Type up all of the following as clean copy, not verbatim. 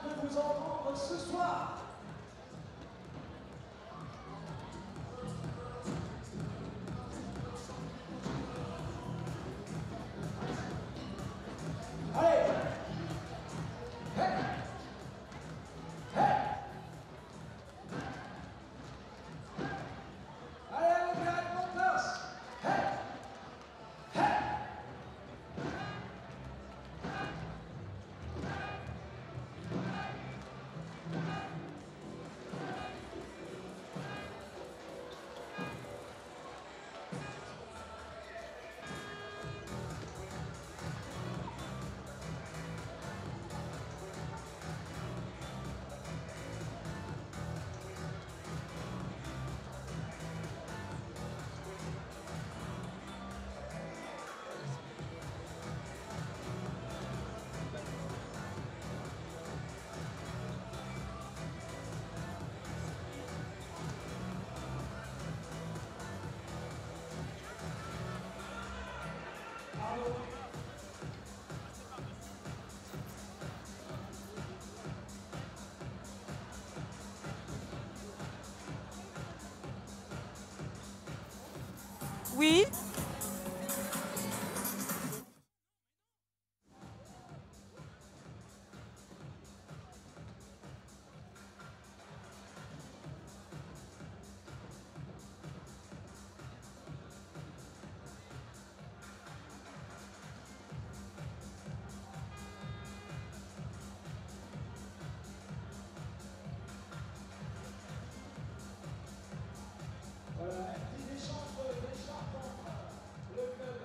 de vous entendre ce soir. Allez! Hey! Hey! Allez, on gagne mon place! Hey! Hey! Oui. Voilà, un petit échange d'écharpes entre le club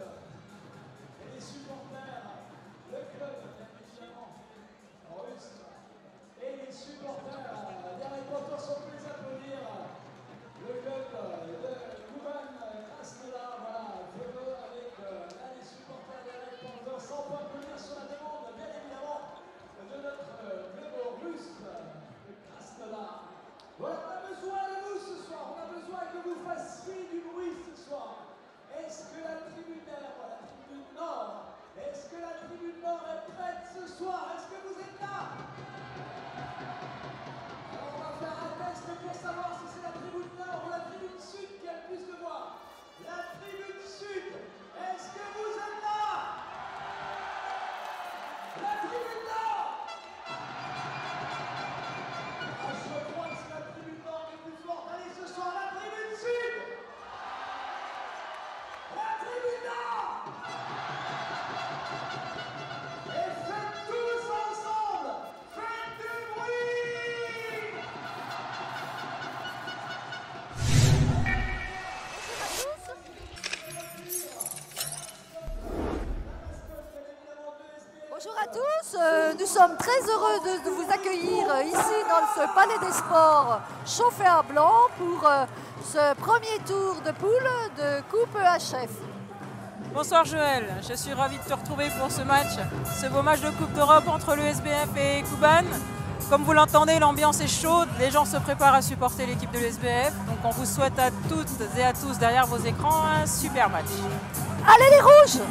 et les supporters. Le club, bien évidemment, russe, et les supporters. Les reporters sont plus applaudir. Le club de Kuban Krasnodar, voilà, photo avec là les supporters des reporters, sans pas applaudir sur la demande, bien évidemment, de notre club russe de Krasnodar. Voilà, on a besoin de vous ce soir, on a besoin que vous fassiez du bruit ce soir. Est-ce que la tribune nord, est-ce que la tribune nord est prête ce soir? Est-ce que vous êtes là? Alors on va faire un test pour savoir si c'est la tribune nord ou la tribune sud qui a le plus de voix. La tribune sud, est-ce que vous êtes là? La tribune nord! Je crois que c'est la tribune nord qui est plus forte. Allez, ce soir, la tribune sud! La tribune nord! Et faites tous ensemble! Faites du bruit! Bonjour à tous, nous sommes très heureux de vous accueillir ici dans ce Palais des Sports chauffé à blanc pour ce premier tour de poule de Coupe EHF. Bonsoir Joël, je suis ravie de te retrouver pour ce match, ce beau match de Coupe d'Europe entre le SBF et Kuban. Comme vous l'entendez, l'ambiance est chaude, les gens se préparent à supporter l'équipe de l'SBF. Donc on vous souhaite à toutes et à tous derrière vos écrans un super match. Allez les rouges!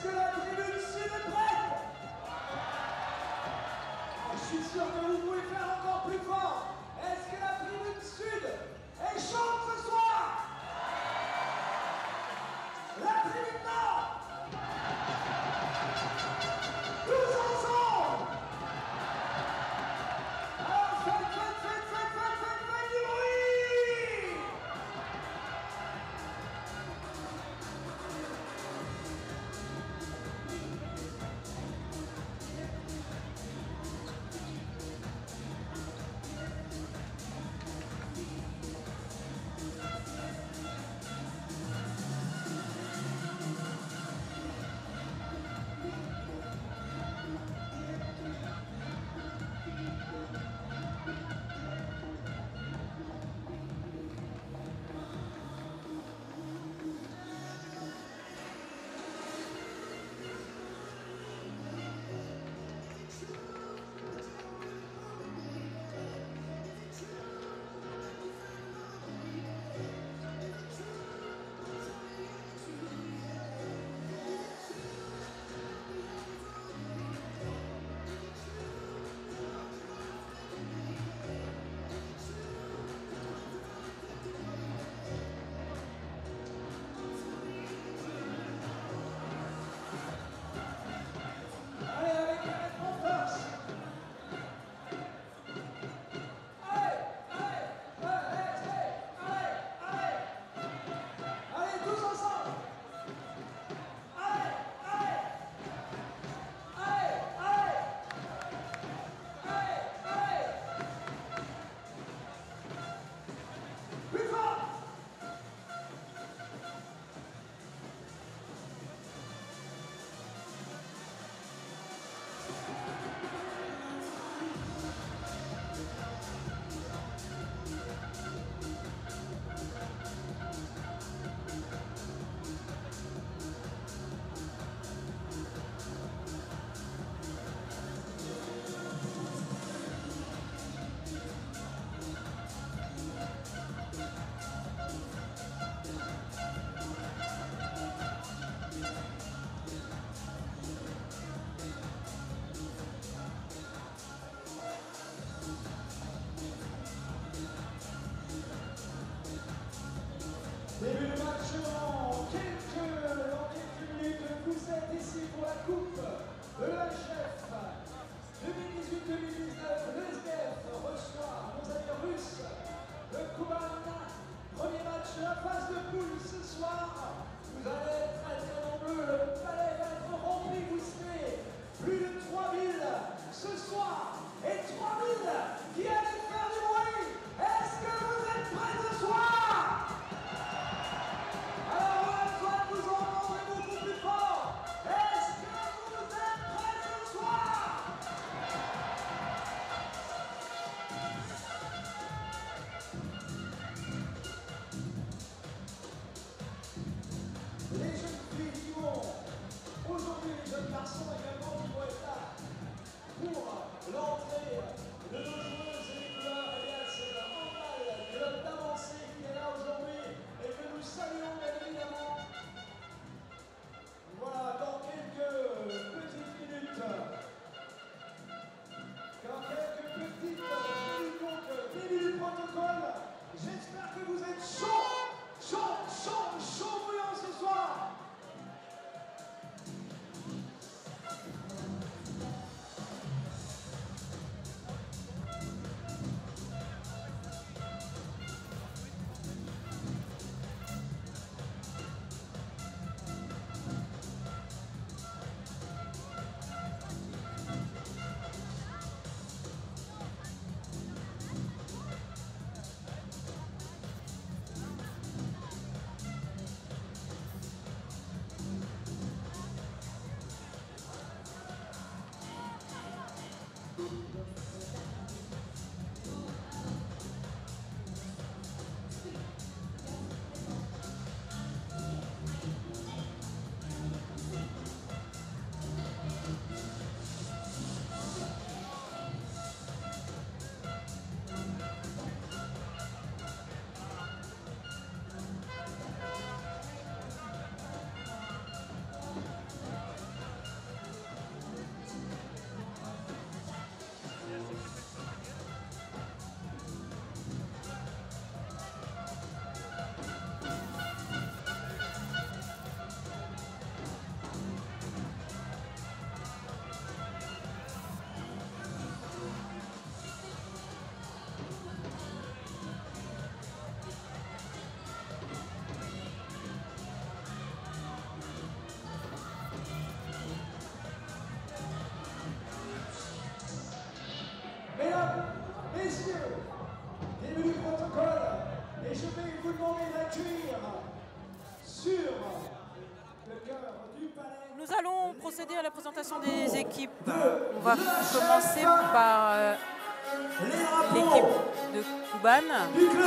Est-ce que la tribune sud est prête? Je suis sûr que vous pouvez faire encore plus fort. Est-ce que la tribune sud est chaude ce soir? La tribune nord? Tous ensemble! Alors faites du bruit! Début de match dans quelques minutes. Vous êtes ici pour la coupe EHF 2018-2019. Le SBF reçoit nos amis russes de Kuban. Premier match de la phase de poule ce soir. Vous allez être très nombreux. Le palais va être rempli. Vous serez plus de 3000 ce soir. Et 3000 qui allaient faire du bruit. Est-ce que vous êtes prêts ce soir? Alors on a besoin de vous entendre beaucoup plus fort. Est-ce que vous êtes prêts ce soir? Les jeunes filles qui vont aujourd'hui, les jeunes garçons également qui vont être là pour l'entrée de nos joueuses et Mesdames, messieurs, début du protocole, et je vais vous demander d'accueillir sur le cœur du palais. Nous allons procéder à la présentation des équipes. On va commencer par l'équipe de Kuban.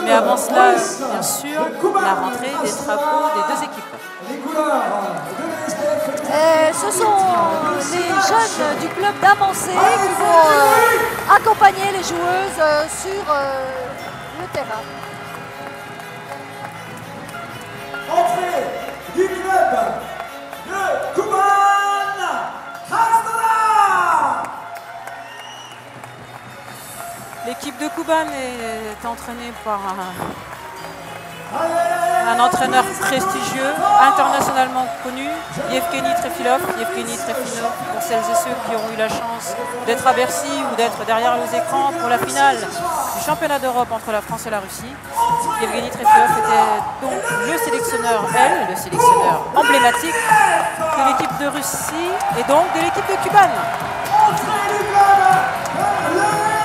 Mais avant cela, bien sûr, la rentrée des drapeaux des deux équipes. Les couleurs de l'SPF. Ce sont les jeunes du club d'Amancé qui vont accompagner les joueuses sur le terrain. Entrée du club de Kuban Krasnodar. L'équipe de Kuban est entraînée par un entraîneur prestigieux, internationalement connu, Yevgeny Trefilov. Yevgeny Trefilov, pour celles et ceux qui ont eu la chance d'être à Bercy ou d'être derrière les écrans pour la finale du championnat d'Europe entre la France et la Russie. Yevgeny Trefilov était donc le sélectionneur emblématique de l'équipe de Russie et donc de l'équipe de Kuban. Entrée du club de l'SPF.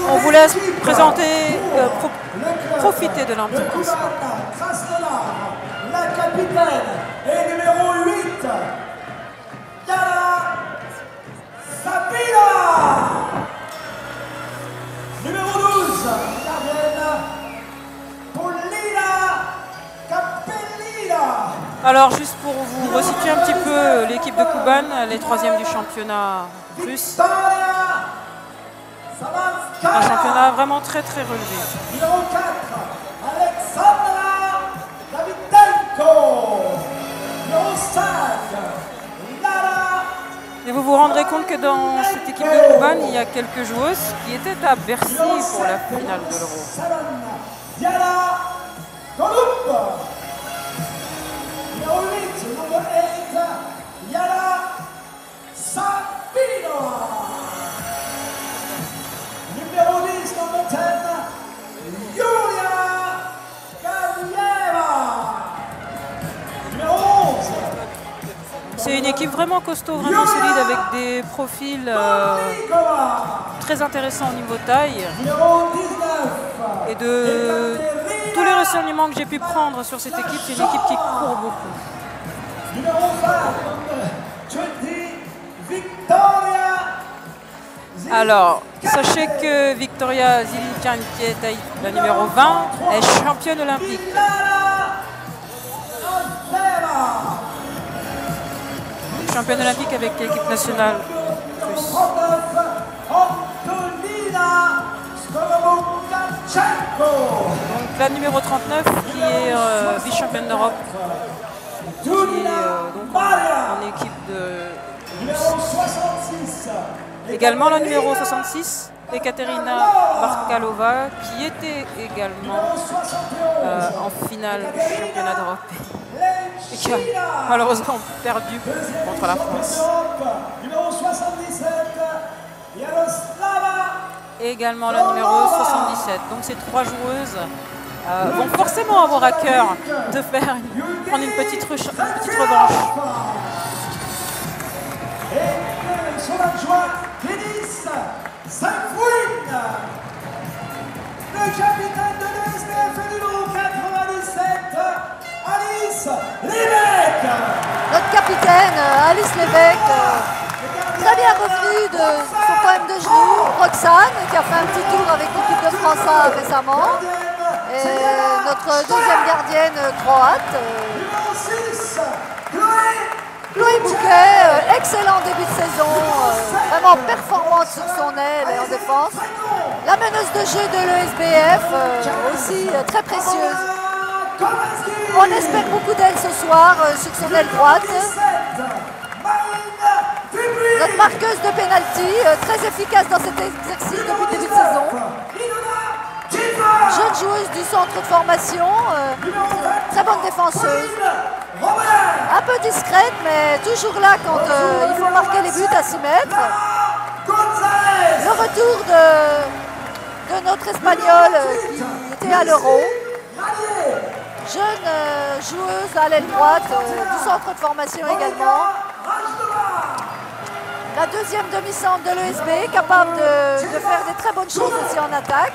On vous laisse présenter, profiter de l'ambiance. Krasnodar, la capitaine est numéro 8, Yana Sabina. Numéro 12, gardienne, Paulina Capellina. Alors juste pour vous resituer un petit peu l'équipe de Kuban, les troisièmes du championnat russe. Un championnat vraiment très relevé. Numéro 4, Alexandra Davidenko. Numéro 5, Lara. Et vous vous rendrez compte que dans cette équipe de Kuban, il y a quelques joueuses qui étaient à Bercy pour la finale de l'Euro. Diana Golub. Numéro 8, numéro 8, Yana Sabino. Numéro 10, numéro 10, Yulia Galieva. Numéro 11. C'est une équipe vraiment costaud, vraiment solide, avec des profils très intéressants au niveau taille. Numéro 19. Et de tous les renseignements que j'ai pu prendre sur cette équipe, c'est une équipe qui court beaucoup. Numéro 20, 20, Victoria. Alors, sachez que Victoria Zilikian, qui est la numéro 20, est championne olympique. Championne olympique avec l'équipe nationale russe. Donc la numéro 39 qui est vice-championne d'Europe, qui est donc en équipe de Russie. Également la numéro 66, Ekaterina Barkalova, qui était également en finale du championnat d'Europe et qui a malheureusement perdu contre la France. Numéro 77, Yaroslava. Et également la numéro 77. Donc ces trois joueuses vont forcément avoir à cœur de prendre une petite revanche. Et son adjoint, Denis Saint-Fouine. Le capitaine de l'SPF numéro 97, Alice Lévesque. Notre capitaine Alice Lévesque, très bien revenue de son problème de genou. Roxane, qui a fait un petit tour avec l'équipe de France A récemment. Et notre deuxième gardienne croate, Chloé Bouquet, excellent début de saison, vraiment performante sur son aile et en défense. La meneuse de jeu de l'ESBF, aussi très précieuse. On espère beaucoup d'elle ce soir sur son aile droite. Notre marqueuse de pénalty, très efficace dans cet exercice depuis le début de saison. Jeune joueuse du centre de formation, très bonne défenseuse. Un peu discrète, mais toujours là quand il faut marquer les buts à 6 mètres. Le retour de notre Espagnole qui était à l'Euro. Jeune joueuse à l'aile droite du centre de formation également. La deuxième demi-centre de l'ESB, capable de faire des très bonnes choses aussi en attaque.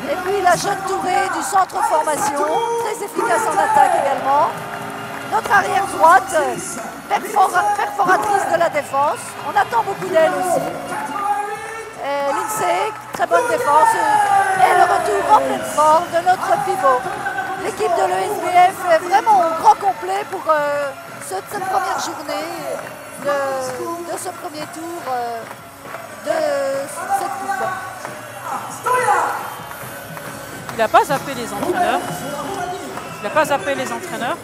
Et puis la jeune Touré du centre de formation, très efficace en attaque également. Notre arrière droite, perforatrice de la défense. On attend beaucoup d'elle aussi. Lindsay, très bonne défense. Et le retour en pleine forme de notre pivot. L'équipe de l'ESBF est vraiment au grand complet pour cette première journée de ce premier tour de cette coupe. Il n'a pas zappé les entraîneurs. Il n'a pas zappé les entraîneurs.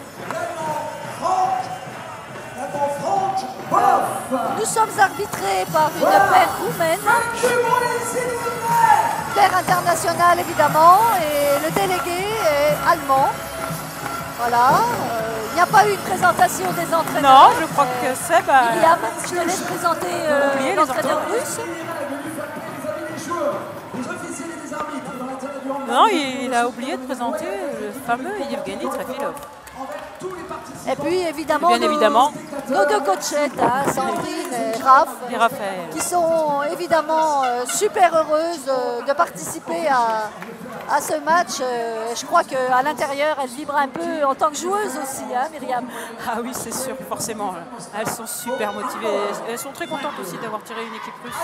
Nous sommes arbitrés par une paire roumaine, paire internationale évidemment, et le délégué est allemand. Voilà, il n'y a pas eu une présentation des entraîneurs. Non, je crois que c'est... Myriam, je te laisse présenter l'entraîneur russe. Non, il a oublié de présenter le fameux Yevgeny Trefilov. Et puis évidemment, nos deux coachettes, Sandrine et Raphaël, qui sont évidemment super heureuses de participer à ce match. Je crois qu'à l'intérieur, elles vibrent un peu en tant que joueuses aussi, Myriam. Ah oui, c'est sûr, forcément. Elles sont super motivées. Elles sont très contentes aussi d'avoir tiré une équipe russe.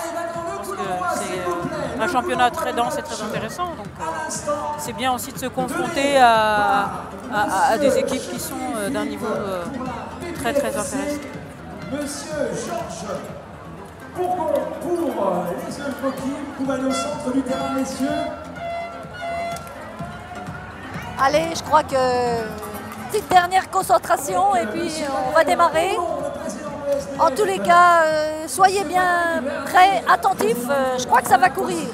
Parce que c'est un championnat très dense et très intéressant. Donc c'est bien aussi de se confronter à des équipes qui sont d'un niveau très très intéressant. Monsieur Georges Bourgon pour les Olympiques, Koubane au centre du terrain, messieurs. Allez, je crois que petite dernière concentration et puis on va démarrer. En tous les cas, soyez bien prêts, attentifs. Je crois que ça va courir,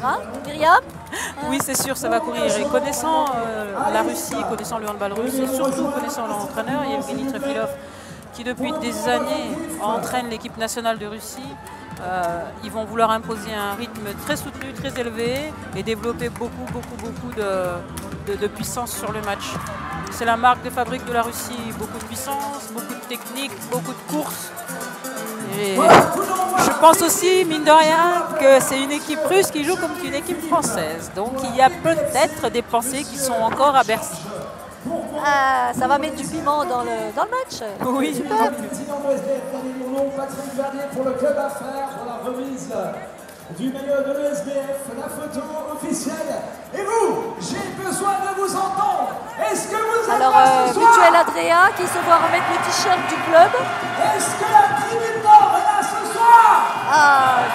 Myriam? Oui, c'est sûr, ça va courir. Et connaissant la Russie, connaissant le handball russe et surtout connaissant l'entraîneur Yevgeny Trefilov, qui depuis des années entraîne l'équipe nationale de Russie, ils vont vouloir imposer un rythme très soutenu, très élevé et développer beaucoup de puissance sur le match. C'est la marque de fabrique de la Russie, beaucoup de puissance, beaucoup de technique, beaucoup de courses. Et je pense aussi, mine de rien, que c'est une équipe russe qui joue comme une équipe française. Donc il y a peut-être des pensées qui sont encore à Bercy. Ça va mettre du piment dans le match. Oui, super. Patrick Verdier pour le club affaires pour la remise du maillot de l'ESBF, la photo officielle. Et vous, j'ai besoin de vous entendre. Est-ce que vous êtes là ce soir? Mutuel Adria qui se voit remettre le t-shirt du club. Est-ce que la tribune nord est là ce soir?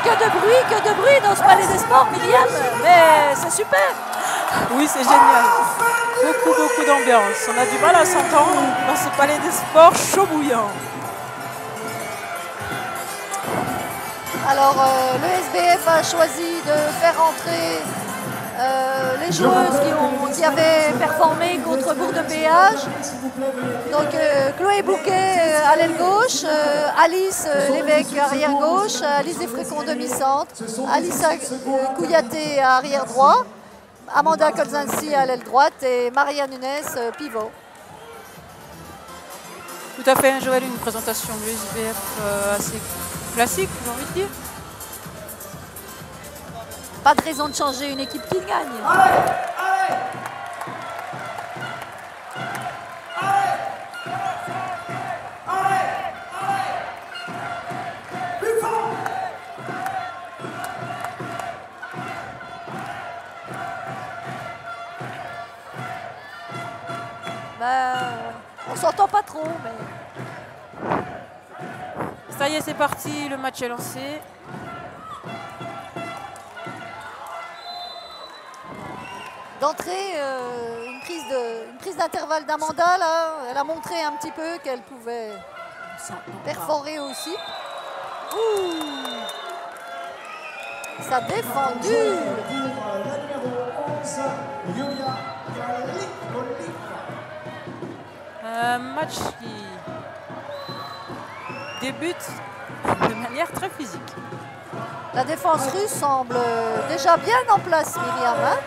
Que de bruit dans ce palais des sports, Myriam. Mais c'est super. Oui, c'est génial. Beaucoup d'ambiance. On a du mal à s'entendre dans ce palais des sports chaud bouillant. Alors, le SBF a choisi de faire entrer les joueuses qui avaient performé contre Bourg-de-Péage. Donc, Chloé Bouquet à l'aile gauche, Alice Lévesque arrière gauche, Alice Desfrécons demi-centre, Alissa Kouyaté à arrière droit, Amanda Kolzansi à l'aile droite et Maria Nunes pivot. Tout à fait, Joël, une présentation de l'USBF assez classique, j'ai envie de dire. Pas de raison de changer une équipe qui gagne. On s'entend pas trop, mais... Ça y est, c'est parti, le match est lancé. D'entrée, une prise d'intervalle d'Amanda, là, elle a montré un petit peu qu'elle pouvait perforer aussi. Ouh. Ça défendu. La numéro 11, Yulia Lipoliva. Un match qui débute de manière très physique. La défense russe semble déjà bien en place, Myriam. Hein?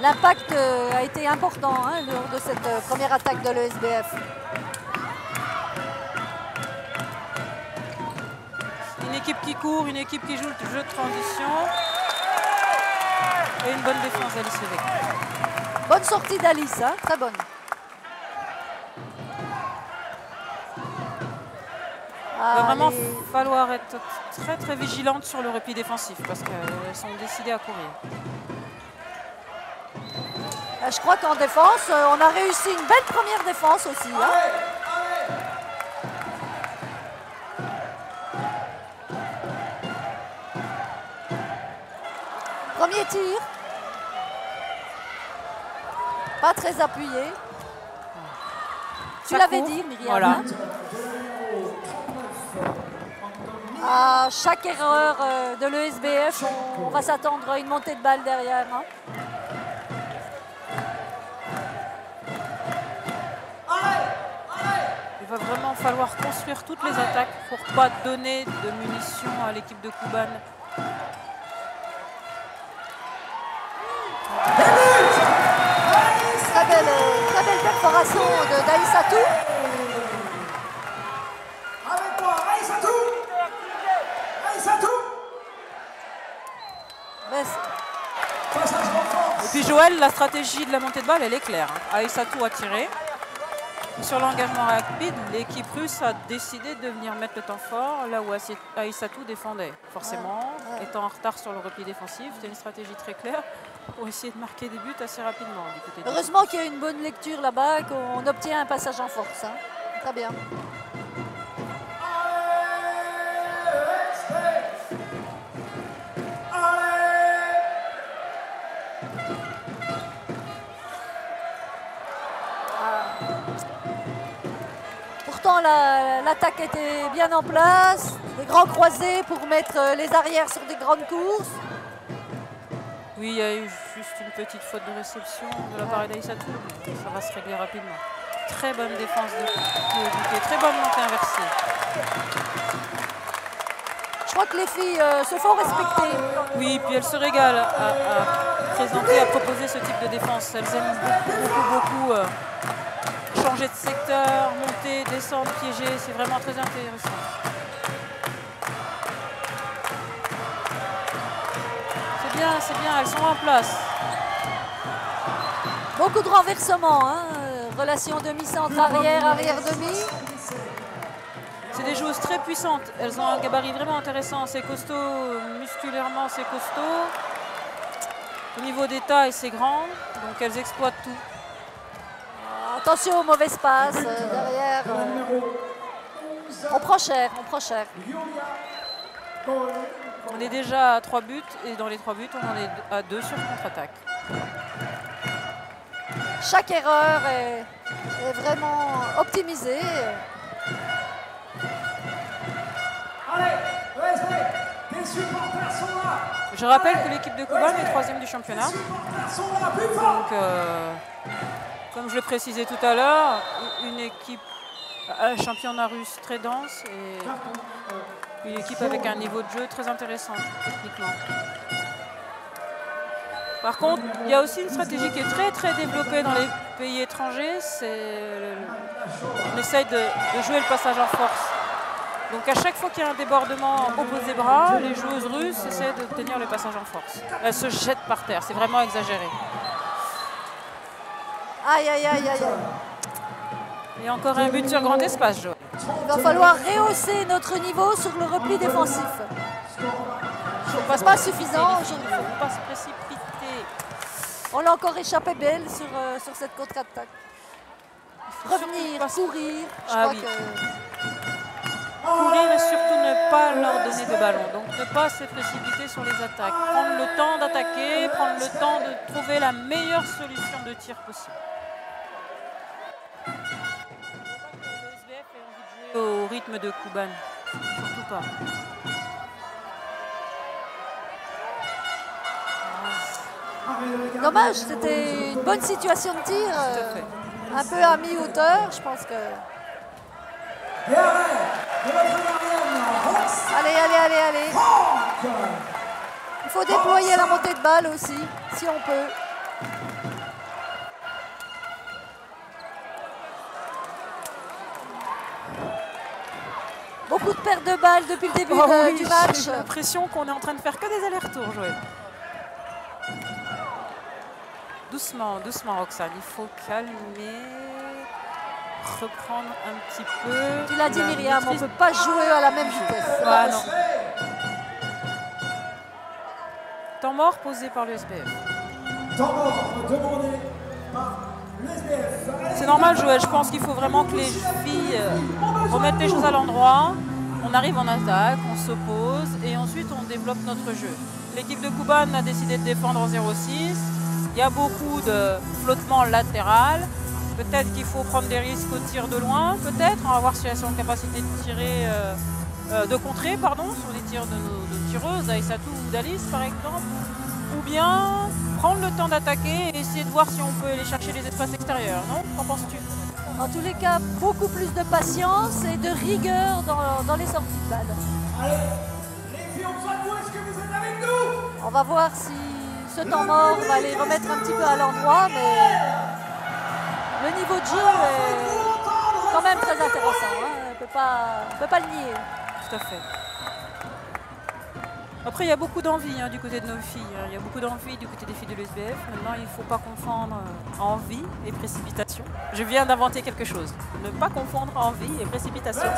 L'impact a été important lors de cette première attaque de l'ESBF. Une équipe qui court, une équipe qui joue le jeu de transition. Et une bonne défense d'Alice Lévesque. Bonne sortie d'Alice, hein, très bonne. Il va vraiment falloir être très très vigilante sur le repli défensif parce qu'elles sont décidées à courir. Je crois qu'en défense, on a réussi une belle première défense aussi. Hein. Premier tir. Pas très appuyé. Tu l'avais dit, Myriam. Voilà. Hein. À chaque erreur de l'ESBF, on va s'attendre à une montée de balle derrière. Hein. Il va vraiment falloir construire toutes les attaques pour ne pas donner de munitions à l'équipe de Kuban. Très belle perforation de Daïsatou. Avec toi, Aïssatou. Aïssatou. Passage en force. Et puis Joël, la stratégie de la montée de balle, elle est claire. Aïssatou a tiré. Sur l'engagement rapide, l'équipe russe a décidé de venir mettre le temps fort là où Aïssatou défendait. Forcément, étant en retard sur le repli défensif, c'était une stratégie très claire pour essayer de marquer des buts assez rapidement. Du côté de Heureusement qu'il y a une bonne lecture là-bas, qu'on obtient un passage en force. Hein. Très bien. Pourtant, l'attaque était bien en place. Des grands croisés pour mettre les arrières sur des grandes courses. Oui, il y a eu juste une petite faute de réception de la part d'Aïssatou. Ça va se régler rapidement. Très bonne défense de Duquet, très bonne montée inversée. Je crois que les filles se font respecter. Oui, puis elles se régalent à présenter, à proposer ce type de défense. Elles aiment beaucoup changer de secteur, monter, descendre, piéger. C'est vraiment très intéressant. C'est bien, elles sont en place. Beaucoup de renversements, hein. Relation demi-centre arrière, arrière-demi. C'est des joueuses très puissantes. Elles ont un gabarit vraiment intéressant. C'est costaud, musculairement c'est costaud. Au niveau des tailles, c'est grand. Donc elles exploitent tout. Attention aux mauvaises passes derrière. On prend cher, on prend cher. On est déjà à 3 buts et dans les 3 buts, on en est à 2 sur contre-attaque. Chaque erreur est vraiment optimisée. Je rappelle que l'équipe de Kuban est 3e du championnat. Donc, comme je le précisais tout à l'heure, une équipe un championnat russe très dense et une équipe avec un niveau de jeu très intéressant techniquement. Par contre, il y a aussi une stratégie qui est très développée dans les pays étrangers. On essaye de jouer le passage en force. Donc à chaque fois qu'il y a un débordement opposé bras, les joueuses russes essaient d'obtenir le passage en force. Elles se jettent par terre, c'est vraiment exagéré. Aïe, aïe, aïe, aïe. Et encore un but sur grand espace, Joël. Il va falloir rehausser notre niveau sur le repli défensif. Il ne faut pas suffisant aujourd'hui. Il ne faut pas se précipiter. On l'a encore échappé belle sur cette contre-attaque. Revenir, courir, je crois que... Courir et surtout ne pas leur donner de ballon. Donc ne pas se précipiter sur les attaques. Prendre le temps d'attaquer, prendre le temps de trouver la meilleure solution de tir possible. Le SBF ait envie de jouer au rythme de Kuban. Surtout pas. Dommage, c'était une bonne situation de tir. Un peu à mi-hauteur, je pense que... Allez. Il faut déployer la montée de balle aussi, si on peut. Beaucoup de pertes de balles depuis le début du match. J'ai l'impression qu'on est en train de faire que des allers-retours, Joël. Doucement, Roxane, il faut calmer, reprendre un petit peu. Tu l'as dit, Myriam, on ne peut pas jouer à la même vitesse. Ah, non. Temps mort posé par le SBF. Temps mort demandé par le SBF. C'est normal, Joël, je pense qu'il faut vraiment que les filles remettent les choses à l'endroit. On arrive en attaque, on s'oppose et ensuite on développe notre jeu. L'équipe de Kuban a décidé de défendre en 0-6. Il y a beaucoup de flottement latéral. Peut-être qu'il faut prendre des risques au tir de loin. Peut-être, on va voir si elles sont en capacité de tirer, de contrer, sur les tirs de nos tireuses, Aïssatou ou d'Alice par exemple. Ou bien prendre le temps d'attaquer et essayer de voir si on peut aller chercher les espaces extérieurs. Non? Qu'en penses-tu? En tous les cas, beaucoup plus de patience et de rigueur dans les sorties de balles. Allez, les filles, on besoin de vous, est-ce que vous êtes avec nous? On va voir si ce temps mort va les remettre un petit peu à l'endroit, mais le niveau de jeu est quand même très intéressant. On ne peut pas le nier. Tout à fait. Après, il y a beaucoup d'envie du côté de nos filles. Il y a beaucoup d'envie du côté des filles de l'USBF. Maintenant, il ne faut pas confondre envie et précipitation. Je viens d'inventer quelque chose. Ne pas confondre envie et précipitation.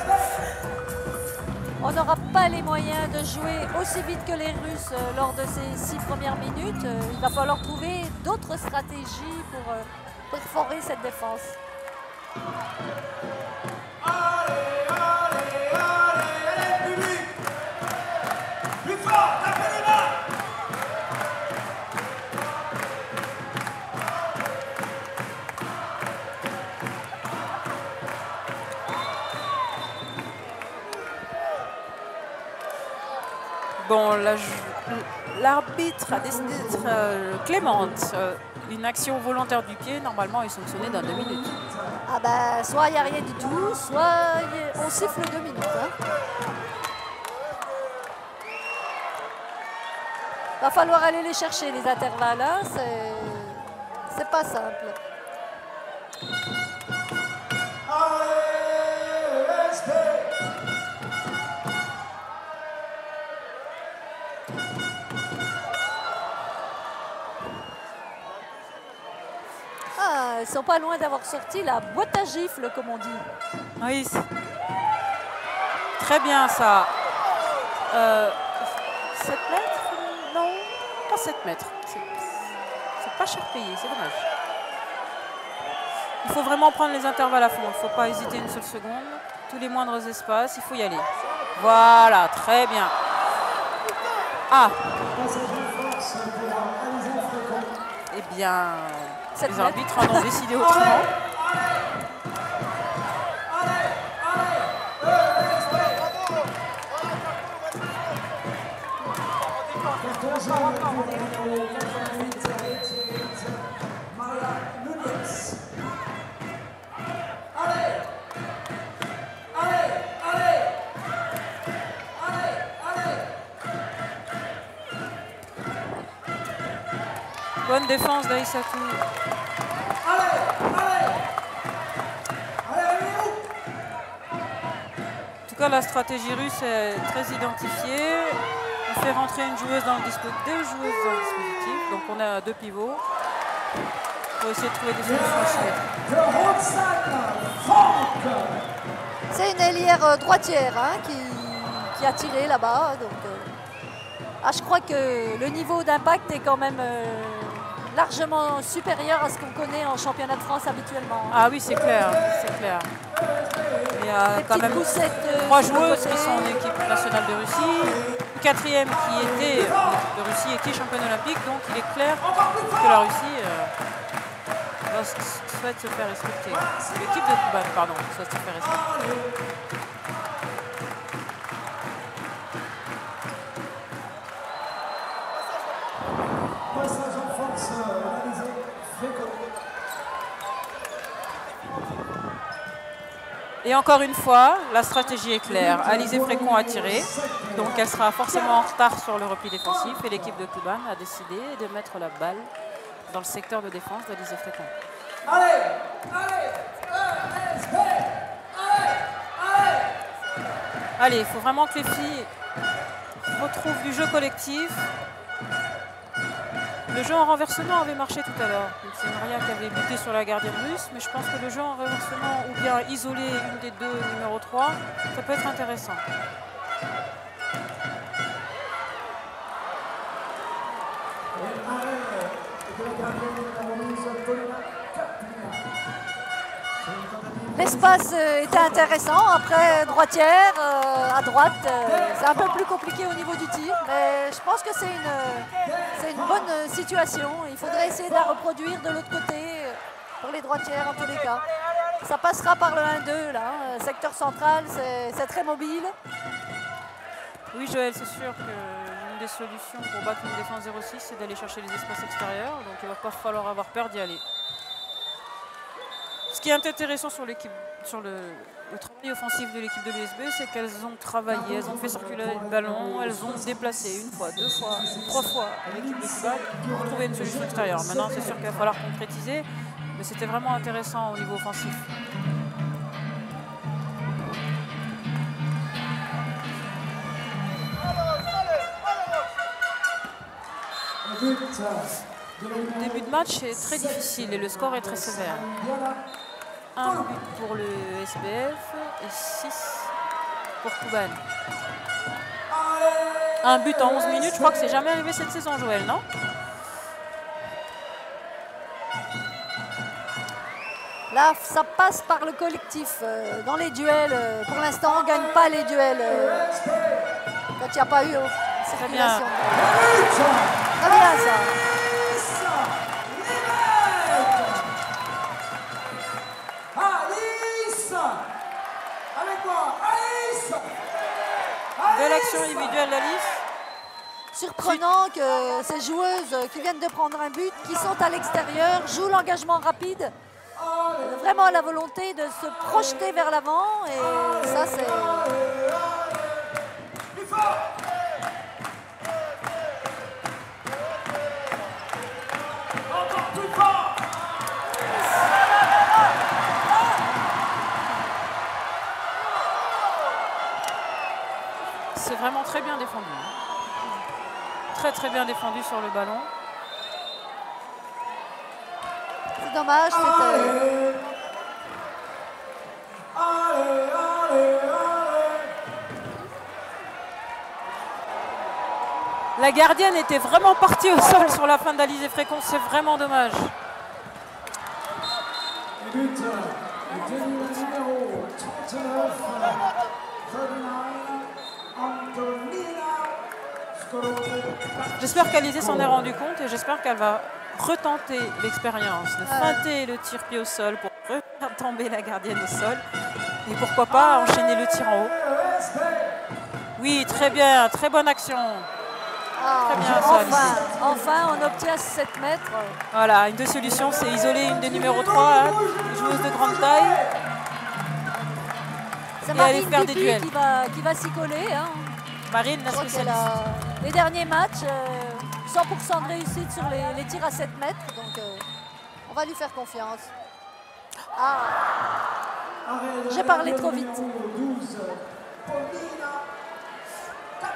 On n'aura pas les moyens de jouer aussi vite que les Russes lors de ces 6 premières minutes. Il va falloir trouver d'autres stratégies pour perforer cette défense. Allez, public! Plus fort, tapez les mains! Bon, l'arbitre a décidé d'être clémente. Une action volontaire du pied, normalement, est sanctionnée dans 2 minutes. Ah ben, soit il n'y a rien du tout, soit on siffle 2 minutes. Va falloir aller les chercher, les intervalles. C'est pas simple. Ils sont pas loin d'avoir sorti la boîte à gifles, comme on dit. Oui, très bien ça. 7 mètres? Non, pas 7 mètres. C'est pas cher payé, c'est dommage. Il faut vraiment prendre les intervalles à fond. Il ne faut pas hésiter une seule seconde. Tous les moindres espaces, il faut y aller. Voilà, très bien. Ah. Eh bien... Les arbitres en ont décidé autrement. Bonne défense d'Aïssatou. En tout cas, la stratégie russe est très identifiée. On fait rentrer une joueuse dans le dispositif, 2 joueuses dans le dispositif. Donc on a 2 pivots pour essayer de trouver des solutions. C'est une ailière droitière qui a tiré là-bas. Donc, je crois que le niveau d'impact est quand même largement supérieur à ce qu'on connaît en championnat de France habituellement. Ah oui, c'est clair, c'est clair. Il y a quand même 3 joueuses qui sont en équipe nationale de Russie. Le 4e qui était de Russie était championne olympique, donc il est clair que la Russie souhaite se faire respecter. L'équipe de Kuban, pardon, souhaite se faire respecter. Et encore une fois, la stratégie est claire. Alizé Frécon a tiré, donc elle sera forcément en retard sur le repli défensif et l'équipe de Kuban a décidé de mettre la balle dans le secteur de défense d'Alizé Frécon. Allez, il faut vraiment que les filles retrouvent du jeu collectif. Le jeu en renversement avait marché tout à l'heure. C'est Maria qui avait buté sur la gardienne russe, mais je pense que le jeu en renversement ou bien isoler une des deux numéro 3, ça peut être intéressant. L'espace était intéressant. Après, droitière, à droite, c'est un peu plus compliqué au niveau du tir. Mais je pense que c'est une bonne situation. Il faudrait essayer de la reproduire de l'autre côté pour les droitières en tous les cas. Ça passera par le 1-2 là. Secteur central, c'est très mobile. Oui, Joël, c'est sûr que l'une des solutions pour battre une défense 0-6, c'est d'aller chercher les espaces extérieurs. Donc il ne va pas falloir avoir peur d'y aller. Ce qui est intéressant sur l'équipe, sur le travail offensif de l'équipe de l'USB, c'est qu'elles ont travaillé, elles ont fait circuler le ballon, elles ont déplacé une fois, 2 fois, 3 fois l'équipe de Kuban pour trouver une solution extérieure. Maintenant, c'est sûr qu'il va falloir concrétiser, mais c'était vraiment intéressant au niveau offensif. Le début de match est très difficile et le score est très sévère. 1 but pour le SBF et 6 pour Kuban. Un but en 11 minutes, je crois que c'est jamais arrivé cette saison, Joël, non? Là, ça passe par le collectif. Dans les duels, pour l'instant, on ne gagne pas les duels quand il n'y a pas eu circulation. Très bien ça. Belle action individuelle d'Alice. Surprenant que ces joueuses qui viennent de prendre un but, qui sont à l'extérieur, jouent l'engagement rapide. Vraiment la volonté de se projeter vers l'avant. Et ça, c'est... C'est vraiment très bien défendu. Très très bien défendu sur le ballon. C'est dommage, c'était... La gardienne était vraiment partie au sol sur la fin d'Alizé Frécon, c'est vraiment dommage. J'espère qu'Alizé s'en est rendu compte et j'espère qu'elle va retenter l'expérience de feinter le tir pied au sol pour faire tomber la gardienne au sol et pourquoi pas enchaîner le tir en haut. Oui, très bien, très bonne action. Très bien, ça, enfin, on obtient 7 mètres. Voilà, une des solutions, c'est isoler une des numéros 3, hein, une joueuse de grande taille. C'est Marine faire des duels. Qui va s'y coller. Hein. Marine, la spécialiste. Les derniers matchs, 100% de réussite sur les tirs à 7 mètres. Donc, on va lui faire confiance. J'ai parlé trop vite.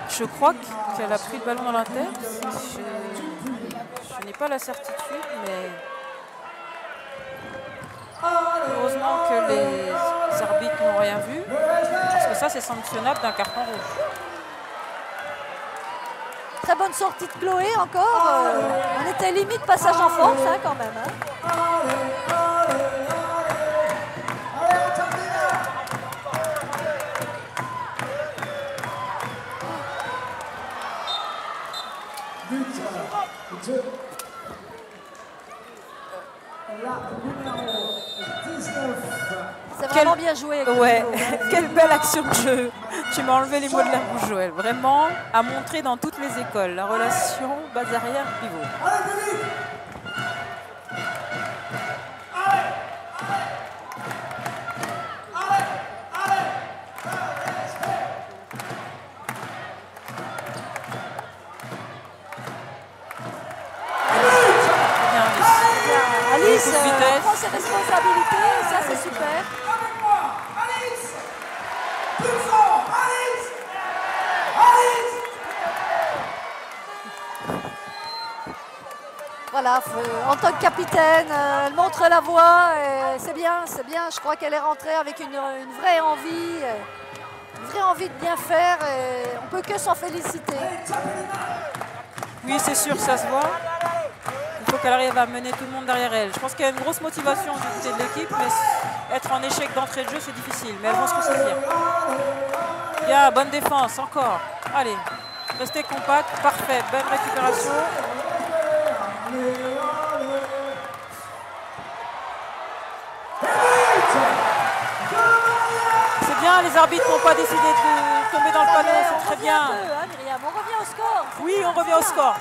Je crois qu'elle a pris le ballon dans la tête. Je n'ai pas la certitude, mais heureusement que les arbitres n'ont rien vu, parce que ça, c'est sanctionnable d'un carton rouge. très bonne sortie de Chloé encore. On était limite passage en force hein, quand même. Hein. C'est vraiment bien joué. Ouais, quelle belle action de jeu. Tu m'as enlevé les mots de la bouche, Joël. Vraiment, à montrer dans toutes les écoles. La relation base arrière pivot. Alice prend ses responsabilités, ça c'est super. Voilà, en tant que capitaine, elle montre la voie, c'est bien, c'est bien. Je crois qu'elle est rentrée avec une vraie envie de bien faire et on peut que s'en féliciter. Oui, c'est sûr, ça se voit. Il faut qu'elle arrive à mener tout le monde derrière elle. Je pense qu'il y a une grosse motivation du côté de l'équipe, mais être en échec d'entrée de jeu, c'est difficile. Mais elles vont se ressaisir. Bien, bonne défense, encore. Allez, restez compact, parfait, bonne récupération. C'est bien, les arbitres n'ont pas décidé de tomber dans le panneau, c'est très bien. Myriam, on revient au score. Oui, on revient au score.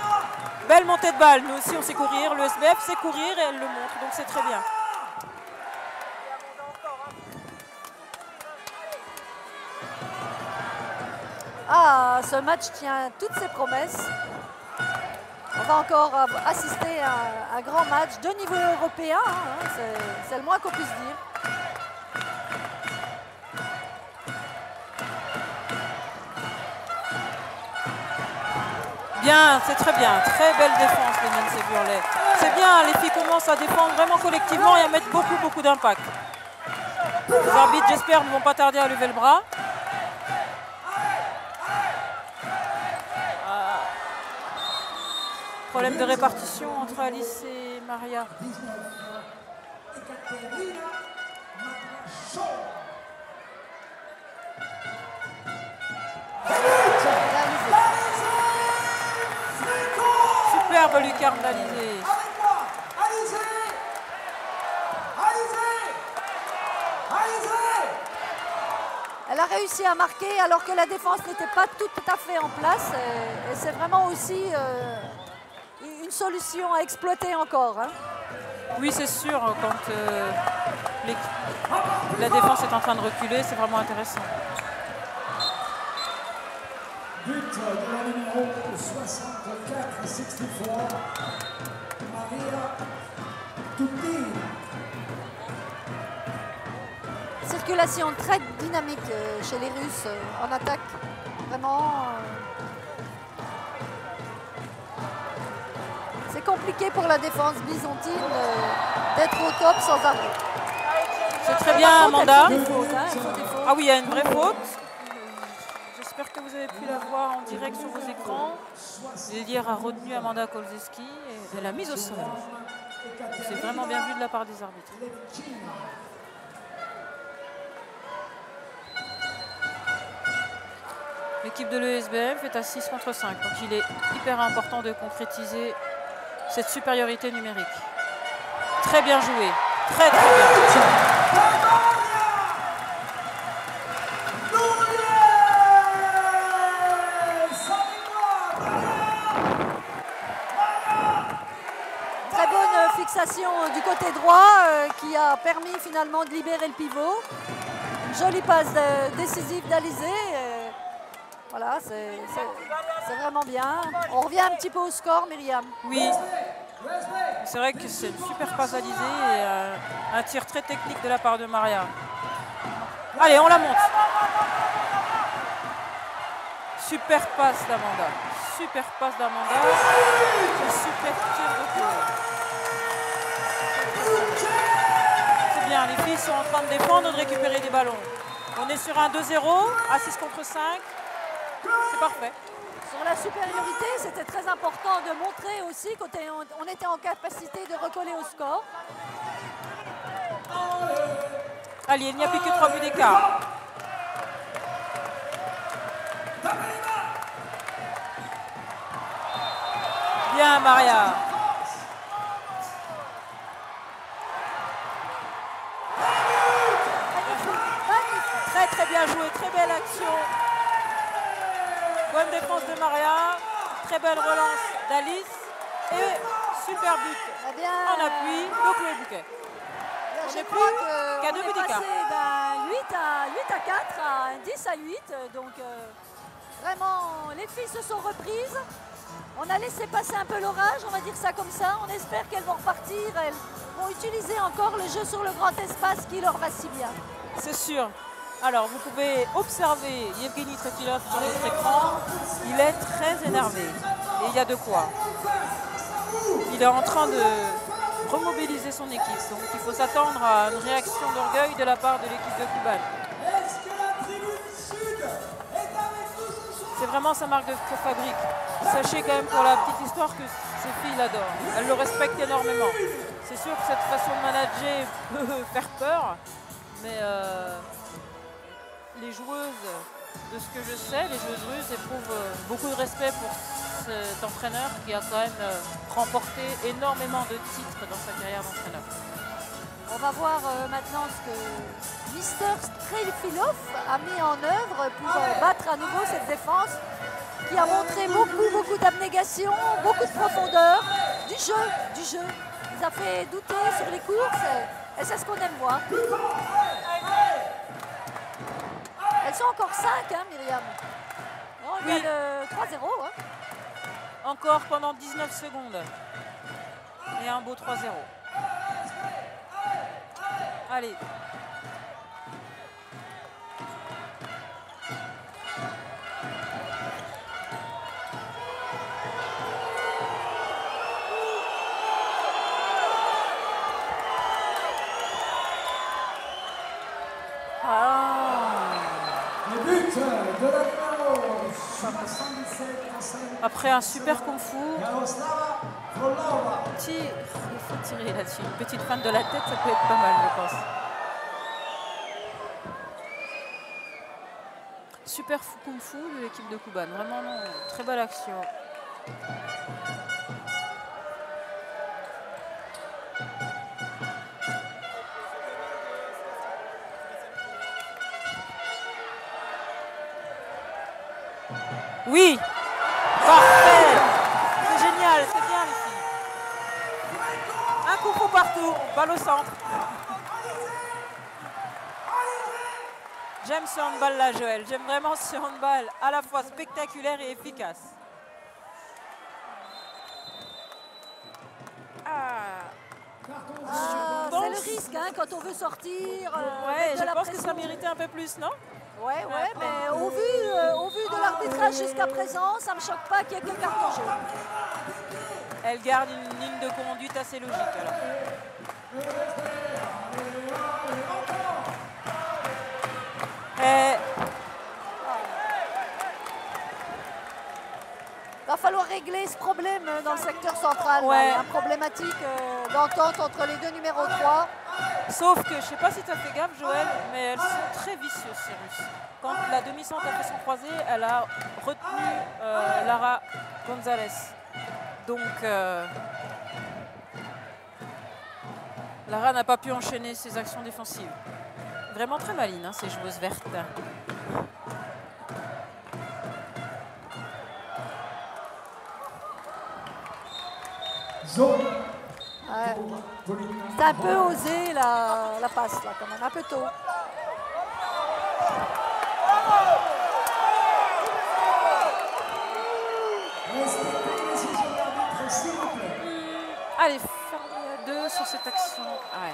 Belle montée de balle, nous aussi on sait courir, le SBF sait courir et elle le montre, donc c'est très bien. Ah, ce match tient toutes ses promesses. On va encore assister à un grand match de niveau européen, hein, c'est le moins qu'on puisse dire. Bien, c'est très bien. Très belle défense de Nancy Burley. C'est bien, les filles commencent à défendre vraiment collectivement et à mettre beaucoup d'impact. Les arbitres, j'espère, ne vont pas tarder à lever le bras. Problème de répartition entre Alice et Maria. Superbe lucarne d'Alizé. Elle a réussi à marquer alors que la défense n'était pas tout à fait en place. Et c'est vraiment aussi une solution à exploiter encore. Hein. Oui, c'est sûr, quand la défense est en train de reculer, c'est vraiment intéressant. But de la numéro 64-64, Maria Tutin. Circulation très dynamique chez les Russes en attaque. Vraiment. C'est compliqué pour la défense byzantine d'être au top sans arrêt. C'est très bien, Amanda. Il faut des fautes. Ah oui, il y a une vraie faute. J'espère que vous avez pu la voir en direct sur vos écrans. Lilière a retenu Amanda Kolzeski et elle a mise au sol. C'est vraiment bien vu de la part des arbitres. L'équipe de l'ESBF est à 6 contre 5, donc il est hyper important de concrétiser cette supériorité numérique. Très bien joué, très bien. Très bonne fixation du côté droit qui a permis finalement de libérer le pivot. Une jolie passe décisive d'Alizé. Voilà, c'est vraiment bien. On revient un petit peu au score, Myriam. Oui, c'est vrai que c'est une super passe d'Alizé et un tir très technique de la part de Maria. Allez, on la monte. Super passe d'Amanda. Super passe d'Amanda. Super tir de Chloé. C'est bien, les filles sont en train de défendre, de récupérer des ballons. On est sur un 2-0 à 6 contre 5. C'est parfait. Sur la supériorité, c'était très important de montrer aussi qu'on était en capacité de recoller au score. Allez, il n'y a plus que 3 buts d'écart. Bien, Maria. Très très bien joué, très belle action. Bonne défense de Maria, très belle relance d'Alice et super but en appui de Chloé Bouquet. Je crois qu'à qu'on 2 est buts d'écart. passé d'un 8 à 4 à un 10 à 8. Donc vraiment, les filles se sont reprises. On a laissé passer un peu l'orage, on va dire ça comme ça. On espère qu'elles vont repartir. Elles vont utiliser encore le jeu sur le grand espace qui leur va si bien. C'est sûr. Alors, vous pouvez observer Yevgeny Trefilov sur votre écran. Il est très énervé. Et il y a de quoi. Il est en train de remobiliser son équipe. Donc, il faut s'attendre à une réaction d'orgueil de la part de l'équipe de Kuban. C'est vraiment sa marque de fabrique. Sachez quand même pour la petite histoire que ces filles l'adorent. Elles le respectent énormément. C'est sûr que cette façon de manager peut faire peur, mais les joueuses, de ce que je sais, les joueuses russes éprouvent beaucoup de respect pour cet entraîneur qui a quand même remporté énormément de titres dans sa carrière d'entraîneur. On va voir maintenant ce que Mr. Strelfilov a mis en œuvre pour battre à nouveau cette défense qui a montré beaucoup d'abnégation, beaucoup de profondeur, du jeu. Il nous a fait douter sur les courses et c'est ce qu'on aime voir. Elles sont encore 5, hein, Myriam. On gagne 3-0. Hein. Encore pendant 19 secondes. Et un beau 3-0. Allez. Le but de la numéro 77. Après un super kung fu, Jaroslava Frolova. il faut tirer là-dessus. Une petite feinte de la tête, ça peut être pas mal, je pense. Super kung fu de l'équipe de Kuban. Vraiment, non, très belle action. Oui, parfait. C'est génial, c'est bien les filles. Un coup pour partout, balle au centre. J'aime ce handball là, Joël. J'aime vraiment ce handball à la fois spectaculaire et efficace. C'est le risque hein, quand on veut sortir. Ouais, je pense que ça méritait un peu plus, non? Ouais, mais au vu de l'arbitrage jusqu'à présent, ça ne me choque pas qu'il y ait que carton jaune. Elle garde une ligne de conduite assez logique alors. Va falloir régler ce problème dans le secteur central. Ouais. Là, une problématique d'entente entre les deux numéros 3. Sauf que, je ne sais pas si tu as fait gaffe, Joël, mais elles sont très vicieuses, ces Russes. Quand la demi-centre a fait son croisé, elle a retenu Lara Gonzalez. Donc, Lara n'a pas pu enchaîner ses actions défensives. Vraiment très malines, hein, ces joueuses vertes. Zone. Ouais. C'est un peu osé la passe, là, quand même, un peu tôt. Allez, faire 2 sur cette action. Ouais.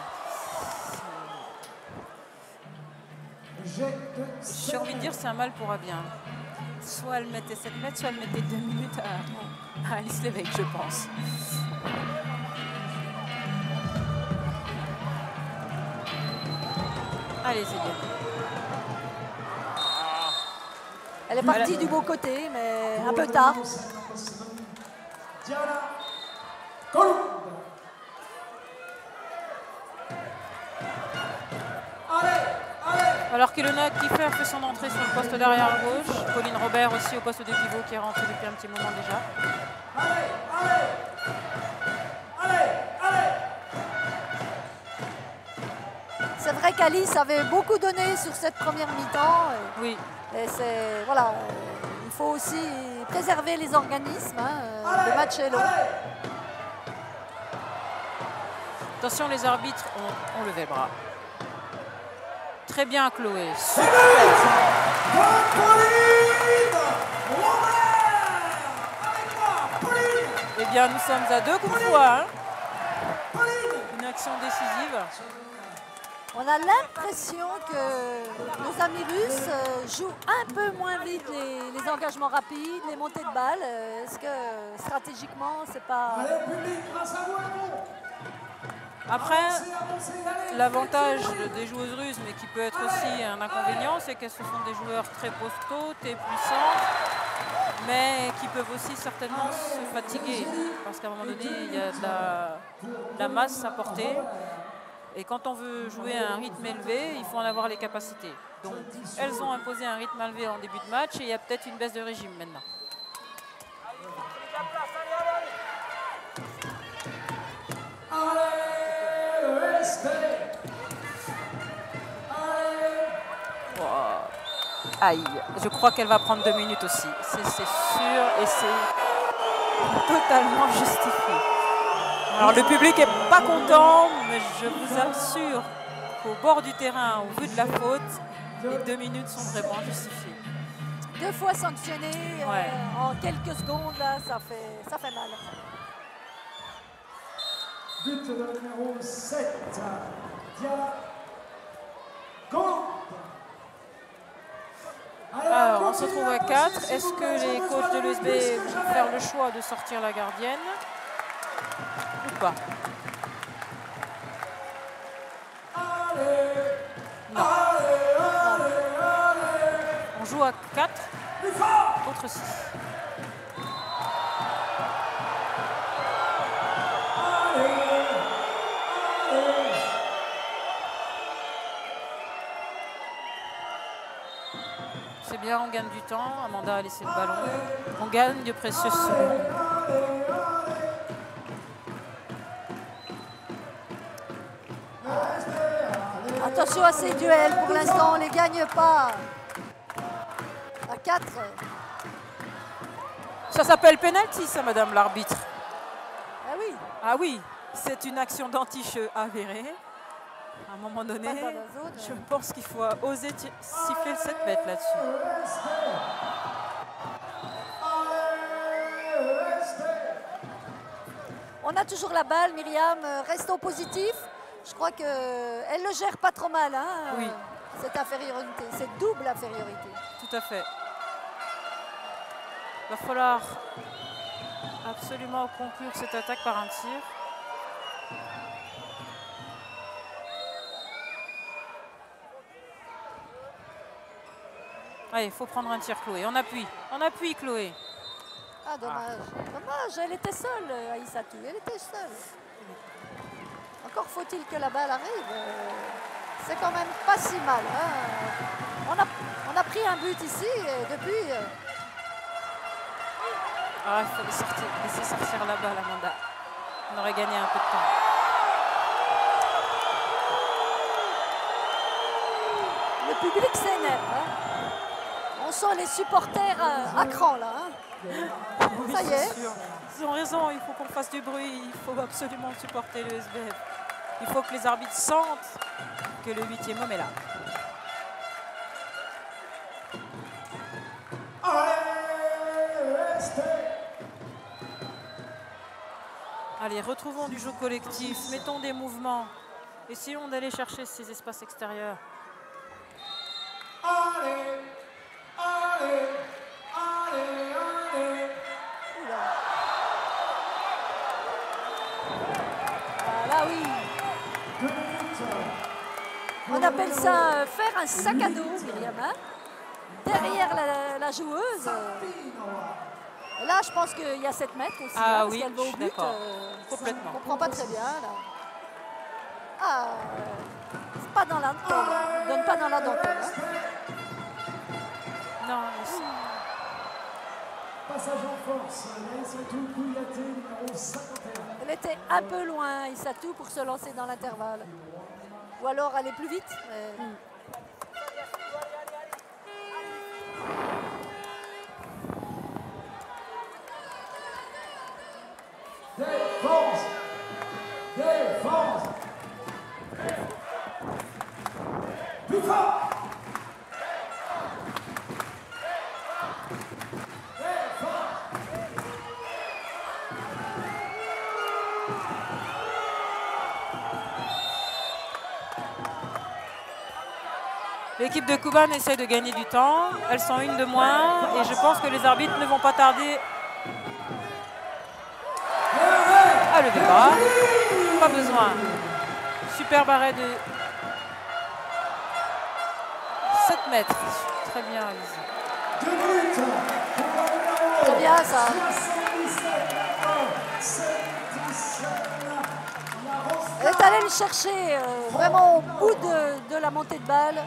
J'ai envie de dire c'est un mal pour un bien. Soit elle mettait 7 mètres, soit elle mettait 2 minutes à Alice Lévesque, je pense. Allez, c'est bien. Elle est partie du beau côté, mais un peu tard. Diana Colombe. Alors qu'Ilona Kiefer fait son entrée sur le poste d'arrière gauche. Pauline Robert aussi au poste de pivot qui est rentrée depuis un petit moment déjà. C'est vrai qu'Alice avait beaucoup donné sur cette première mi-temps. Oui. Et c'est, voilà, il faut aussi préserver les organismes. Le match est long. Attention, les arbitres ont levé le bras. Très bien, Chloé. Eh bien, nous sommes à 2 coups de poing. Hein. Une action décisive. On a l'impression que nos amis russes jouent un peu moins vite les engagements rapides, les montées de balles. Est-ce que stratégiquement, c'est pas... Après, l'avantage des joueuses russes, mais qui peut être aussi un inconvénient, c'est qu'elles sont des joueurs très costauds et puissantes, mais qui peuvent aussi certainement se fatiguer. Parce qu'à un moment donné, il y a de la masse à porter. Et quand on veut jouer à un rythme élevé, il faut en avoir les capacités. Donc, elles ont imposé un rythme élevé en début de match et il y a peut-être une baisse de régime maintenant. Aïe, je crois qu'elle va prendre 2 minutes aussi. C'est sûr et c'est totalement justifié. Alors le public n'est pas content, mais je vous assure qu'au bord du terrain, au vu de la faute, les 2 minutes sont vraiment justifiées. 2 fois sanctionné en quelques secondes, là, ça fait mal. But de la numéro 7, Diana Colombe. Alors, on se retrouve à 4. Est-ce que les coachs de l'USB vont faire le choix de sortir la gardienne ou pas? Non. On joue à 4 contre 6. C'est bien, on gagne du temps. Amanda a laissé le ballon. On gagne de précieuses secondes. Attention à ces duels, pour l'instant on ne les gagne pas. À 4. Ça s'appelle penalty, ça, madame l'arbitre. Ah oui. Ah oui, c'est une action d'anti-jeu avérée. À un moment donné, je pense qu'il faut oser siffler le 7 mètres là-dessus. On a toujours la balle, Myriam, restons positifs. Je crois qu'elle ne le gère pas trop mal, hein, oui. Cette infériorité, cette double infériorité. Tout à fait. Il va falloir absolument conclure cette attaque par un tir. Allez, il faut prendre un tir, Chloé. On appuie, Chloé. Ah, dommage. Dommage, elle était seule, Aïssatou. Elle était seule. Encore faut-il que la balle arrive. C'est quand même pas si mal. Hein. On a pris un but ici et depuis... Ah, il faut laisser sortir la balle, Amanda. On aurait gagné un peu de temps. Le public s'énerve. Hein. On sent les supporters à cran là. Hein. Oui, ça y est. Sûr. Ils ont raison, il faut qu'on fasse du bruit. Il faut absolument supporter le SBF. Il faut que les arbitres sentent que le 8e homme est là. Allez, retrouvons du jeu collectif, mettons des mouvements. Essayons d'aller chercher ces espaces extérieurs. Allez, allez, allez, allez. Ah là oui. On appelle ça faire un sac à dos, Myriam. Hein. derrière la joueuse. Là, je pense qu'il y a 7 mètres aussi. Ah parce oui, qu'elle va je au suis but. d'accord. Complètement. Je ne comprends pas très bien. Là. Ah, c'est pas dans la dentelle. Donne pas dans la dentelle. Hein. Non, aussi. Passage en force, Aïssatou Kouyaté, numéro 51. Elle était un peu loin, Aïssatou, pour se lancer dans l'intervalle. Ou alors aller plus vite. Mais... Défense! Défense! Plus fort! L'équipe de Kuban essaie de gagner du temps. Elles sont une de moins et je pense que les arbitres ne vont pas tarder à lever bras. Pas besoin. Super arrêt de 7 mètres. Très bien, Lise. 2 minutes. C'est bien ça. 77. Elle est allée le chercher vraiment au bout de la montée de balle.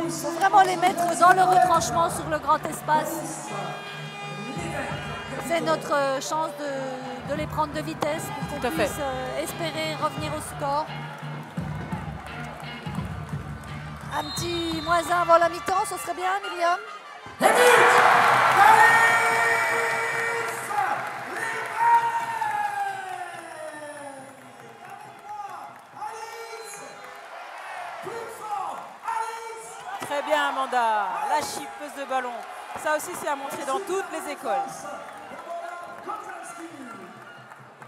Il faut vraiment les mettre dans le retranchement sur le grand espace. C'est notre chance de les prendre de vitesse pour qu'on puisse espérer revenir au score. Un petit -1 avant la mi-temps, ce serait bien, Myriam. Très bien, Amanda, la chippeuse de ballon. Ça aussi, c'est à montrer dans toutes les écoles.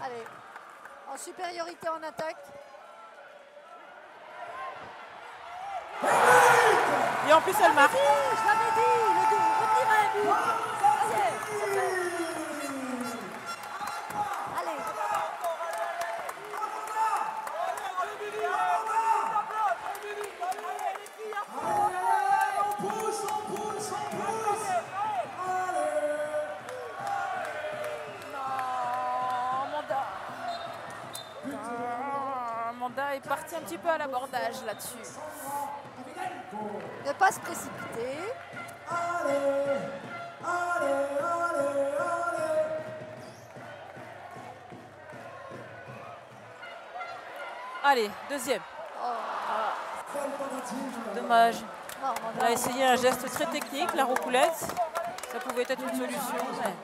Allez, en supériorité en attaque. Et en plus, elle marque. Je l'avais dit, revenir à un but. Ça y est, c'est fait. Allez. Amanda est partie un petit peu à l'abordage là-dessus. Ne pas se précipiter. Allez, deuxième. Ah, dommage. Non, On a essayé un geste très technique, la roucoulette. Ça pouvait être une solution. Mais...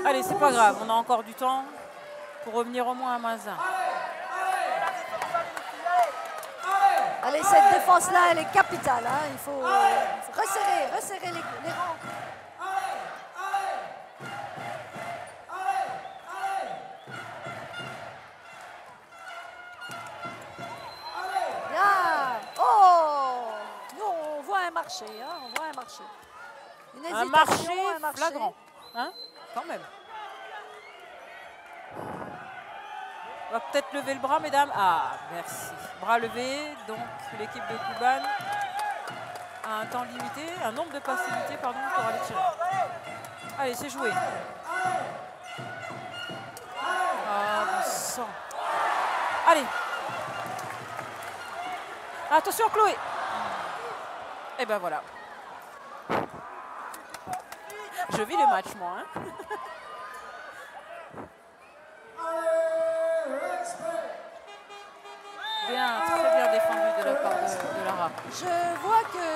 Allez, c'est pas grave, on a encore du temps pour revenir au moins à -1. Allez, cette défense-là, elle est capitale. Hein. Il faut resserrer les rangs. Bien. Oh, nous, on voit un marché. Hein. On voit un marché. Une hésitation, Un marché flagrant. Hein, quand même. On va peut-être lever le bras, mesdames. Ah, merci. Bras levé. Donc, l'équipe de Kuban a un temps limité, un nombre de passes limité, pardon, pour aller tirer. Allez, c'est joué. Ah, bon sang. Allez. Attention, Chloé. Et ben voilà. Je vis le match, moi. Hein. Bien, très bien défendu de la part de Lara. Je vois que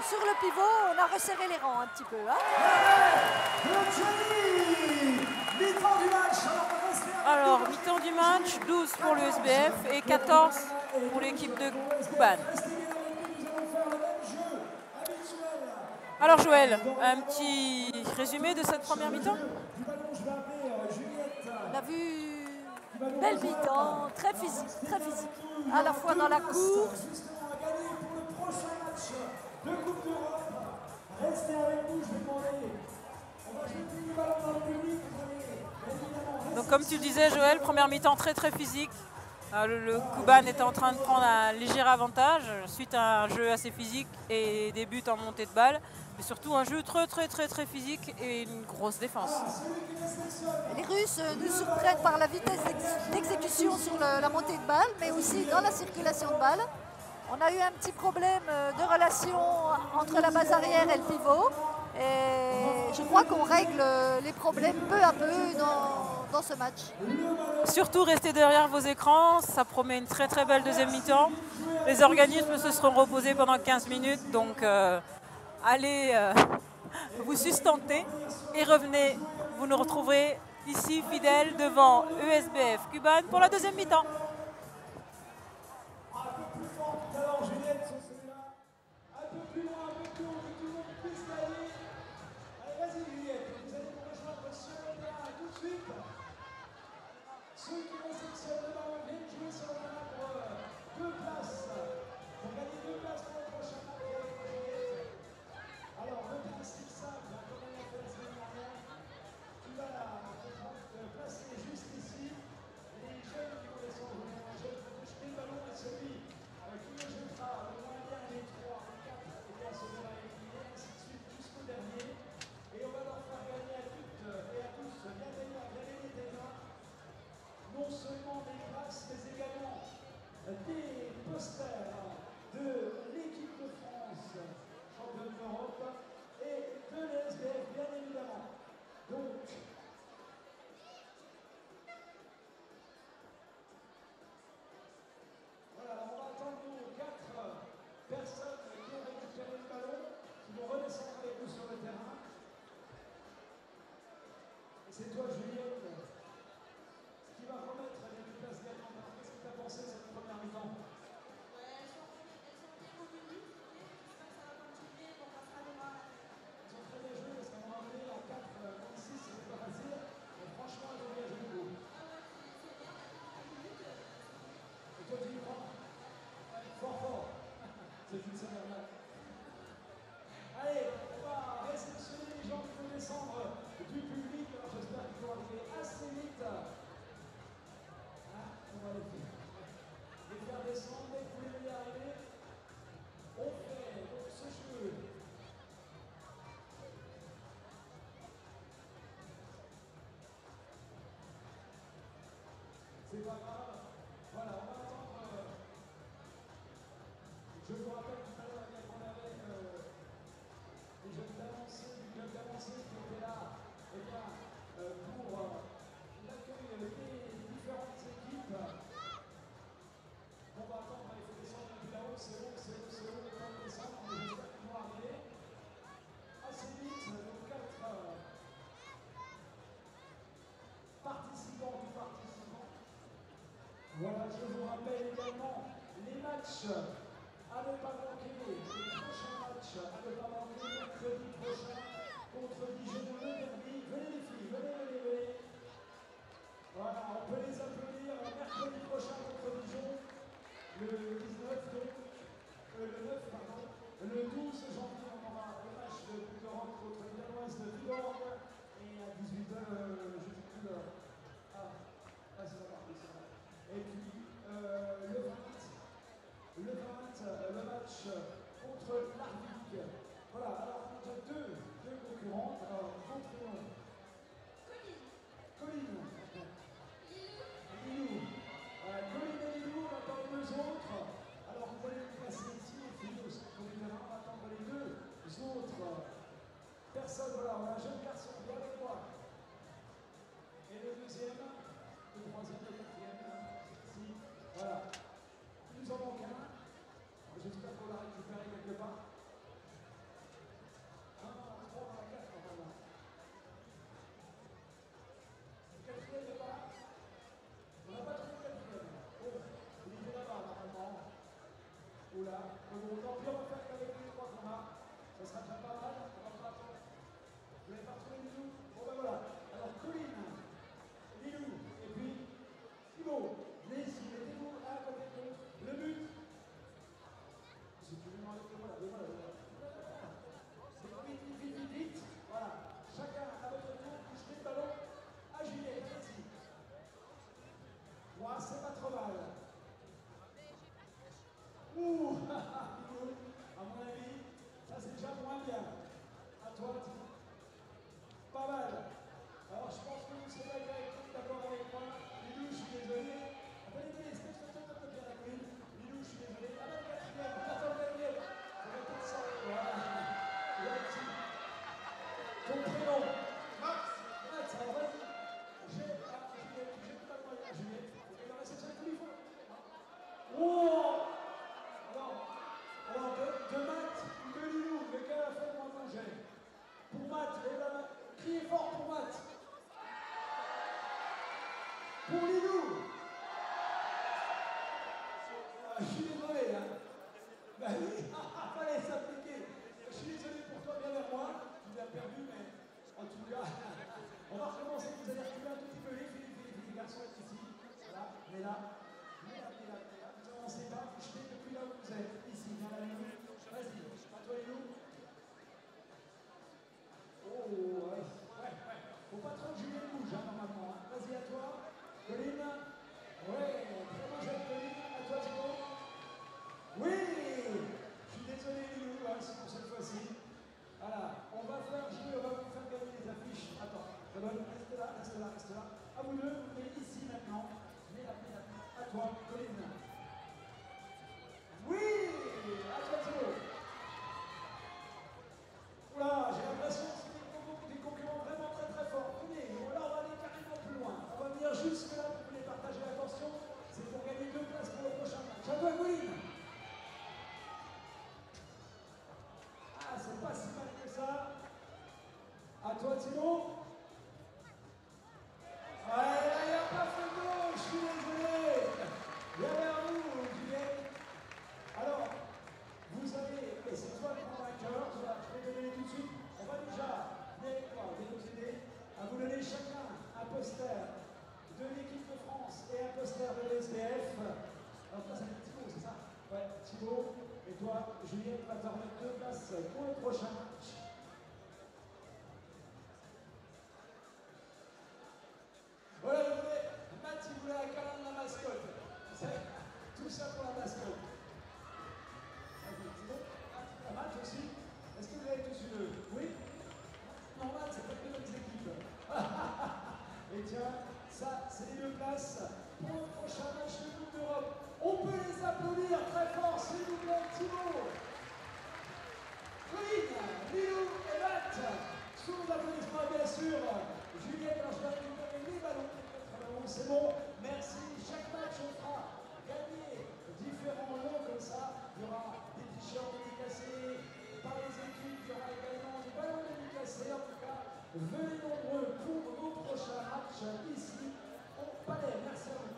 sur le pivot, on a resserré les rangs un petit peu. Hein. Alors, mi-temps du match, 12 pour le SBF et 14 pour l'équipe de Kuban. Alors Joël, un petit résumé de cette première mi-temps? On a vu une belle mi-temps, très physique, à la fois dans la course. Donc comme tu disais Joël, première mi-temps très physique, Le Kuban est en train de prendre un léger avantage suite à un jeu assez physique et des buts en montée de balle, mais surtout un jeu très physique et une grosse défense. Les Russes nous surprennent par la vitesse d'exécution sur la montée de balle, mais aussi dans la circulation de balle. On a eu un petit problème de relation entre la base arrière et le pivot. Et je crois qu'on règle les problèmes peu à peu dans ce match. Surtout restez derrière vos écrans, ça promet une très belle deuxième mi-temps. Les organismes se seront reposés pendant 15 minutes, donc allez vous sustenter et revenez. Vous nous retrouverez ici fidèles devant ESBF Kuban pour la deuxième mi-temps. Ceux qui réceptionnent le ballon viennent jouer sur le terrain pour 2 places. Pour gagner 2 places pour le prochain match avec Juliette. Alors, le principe simple, comme on l'a fait la semaine dernière, tu vas te placer juste ici. Les jeunes qui vont descendre, un jeune qui peut jeter le ballon et celui qui le jettera le moins bien, les 3, les 4, et bien se verra éliminé, ainsi de suite jusqu'au dernier. Et on va leur faire gagner à toutes et à tous, bien des mains, non seulement des places, mais également des posters de l'équipe de France, championne d'Europe, et de l'ESBF, bien évidemment. Donc, voilà, on va attendre nos 4 personnes qui ont récupéré le ballon, qui vont redescendre avec nous sur le terrain. Et c'est toi, Juliette, qui va remettre les places gagnantes. Alors, qu'est-ce que tu as pensé de cette première mi-temps? Elles sont très minutes, et j'espère que ça va continuer, qu'on passera des bras. Elles ont très bien joué parce qu'à un moment donné, en 4 contre 6, c'était pas facile. Mais franchement, elles ont bien joué beaucoup. C'est bien, Et toi, tu y crois? Fort. C'est une semaine là. Allez, on va réceptionner les gens qui vont descendre du public. Alors, j'espère qu'ils vont arriver assez vite. On va les faire descendre, dès que vous les voyez arriver, on fait donc ce jeu. C'est pas grave, voilà, on va attendre. Je vous rappelle tout à l'heure qu'on avait les jeunes d'avancée, du club d'avancée qui étaient là, et bien, pour l'accueil des différentes équipes. On va attendre, il faut descendre depuis là-haut, c'est haut, le temps de descendre, mais j'espère qu'ils vont arriver assez vite. Donc 4 participants du participant. Voilà, je vous rappelle également les matchs à ne pas manquer, les prochains matchs à ne pas manquer mercredi prochain contre Dijon, le derby. Venez les filles, venez. Voilà, on peut les applaudir mercredi prochain contre Dijon. Le 19, donc, le 9, pardon, le 12 janvier, on aura le match de Coupe d'Europe contre l'Illinois de Viborg, et à 18h, je ne sais plus, c'est pas parti, c'est vrai. Et puis, le 20, le match contre l'Arbique. Voilà, alors on a déjà deux concurrentes, alors votre nom. Colline. Lilou. Colline et Lilou, on attend les 2 autres. Alors vous allez vous placer ici, les filles, au centre du terrain, on va attendre les 2 autres personnes. Voilà, on a un jeune garçon, viens avec moi. Et le deuxième, le troisième, le quatrième, ici, voilà. Il nous en manque un. J'espère qu'on l'a récupéré quelque part. 1, 3, 4, normalement. Le quatrième n'est pas là. On n'a pas trouvé le quatrième. Oh, il était là-bas, normalement. Oula. Bon, tant pis, on va faire qu'avec les 3 qu'on a. Ça sera déjà pas mal. On va pas attendre. Vous n'avez pas retrouvé Lilou? Bon, ben voilà. Alors, Colline, Lilou, et puis Thibaut. Venez ici, mettez-vous à côté de l'autre. Le but. Si tu veux m'enlever, voilà. C'est vite. Voilà. Chacun à votre tour, touchez le ballon. À Juliette, allez-y. Ouais, c'est pas trop mal. je suis désolé, hein. Bah oui, fallait s'appliquer. Je suis désolé pour toi, viens vers moi. Tu l'as perdu, mais en tout cas, on va recommencer. Vous allez reculer un tout petit peu les garçons ici. Voilà, mais là. Vous avancez pas, vous jetez depuis là où vous êtes. Ici, dans la ligne. Vas-y, à toi les loups. Oh, ouais. Faut pas trop que Julien bouge, hein, normalement. Hein. Vas-y, à toi. Colline. Ouais, très bon jeu, Colline. À toi, Thibaut. Oui. Je suis désolé, les loups, hein, c'est pour cette fois-ci. Voilà, on va faire jouer, on va vous faire gagner les affiches. Attends, reste là, reste là, reste là. À vous deux, vous venez ici maintenant. Venez là. À toi, Colline. Oui. À toi, Thibaut. Oula, j'ai l'impression que c'est des concurrents vraiment très très forts. Venez, là on va aller carrément plus loin. On va venir jusque là pour les partager. Attention, c'est pour gagner 2 places pour le prochain match. À toi, Colline. Ah, c'est pas si mal que ça. À toi, Thibaut. Ouais, là, il n'y a pas fait d'eau, je suis désolé. Viens vers nous, Juliette. Alors, vous avez, et c'est toi le grand vainqueur, je vais te donner tout de suite. On va déjà, venez avec moi, venez nous aider à vous donner chacun un poster de l'équipe de France et un poster de l'SBF. Alors toi, c'est Thibaut, c'est ça? Ouais, Thibaut. Et toi, Juliette, va te remettre 2 places pour le prochain match. Voilà, Matt, il voulait un câlin de la mascotte. Tout ça pour la mascotte. C'est bon? Ah, Matt aussi? Est-ce que vous avez tous une? Oui? Normal, c'est pas que les mêmes équipes. Et tiens, ça, c'est les 2 places pour le prochain match de Coupe d'Europe. On peut les applaudir très fort, s'il vous plaît, Thibaut. Colline, Lilou et Matt. Sous vos applaudissements, bien sûr. Juliette, alors je vais récupérer les ballons. C'est bon, merci. Chaque match, on fera gagner différents lots comme ça. Il y aura des t-shirts dédicacés par les équipes. Il y aura également des ballons dédicacés. En tout cas, venez nombreux pour nos prochains matchs ici au Palais. Merci à vous.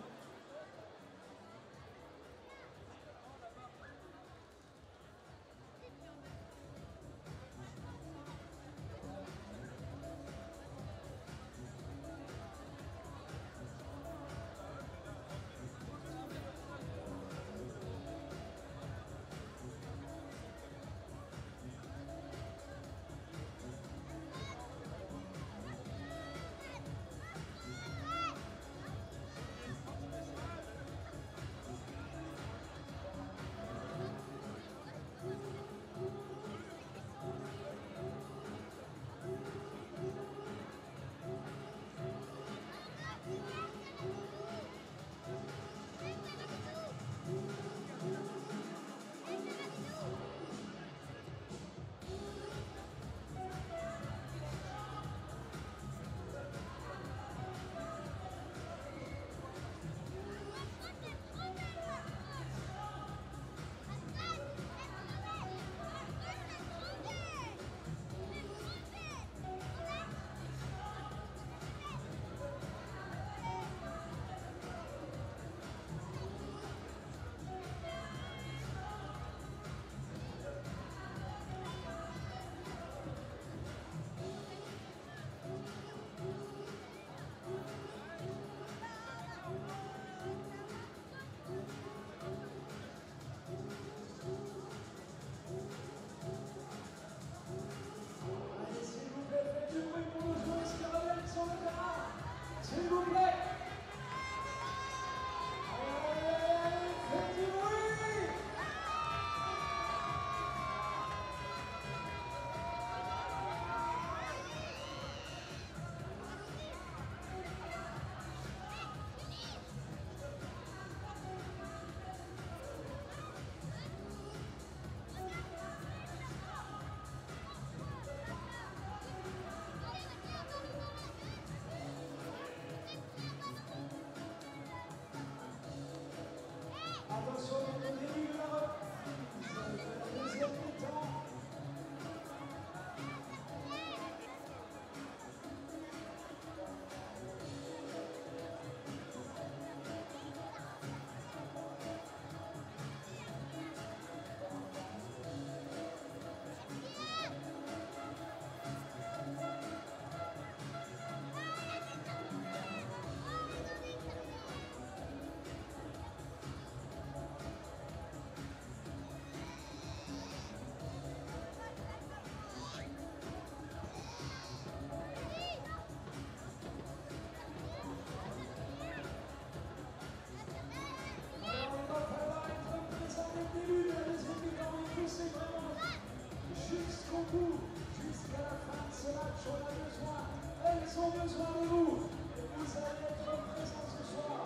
ont besoin de vous. Et vous allez être présents ce soir.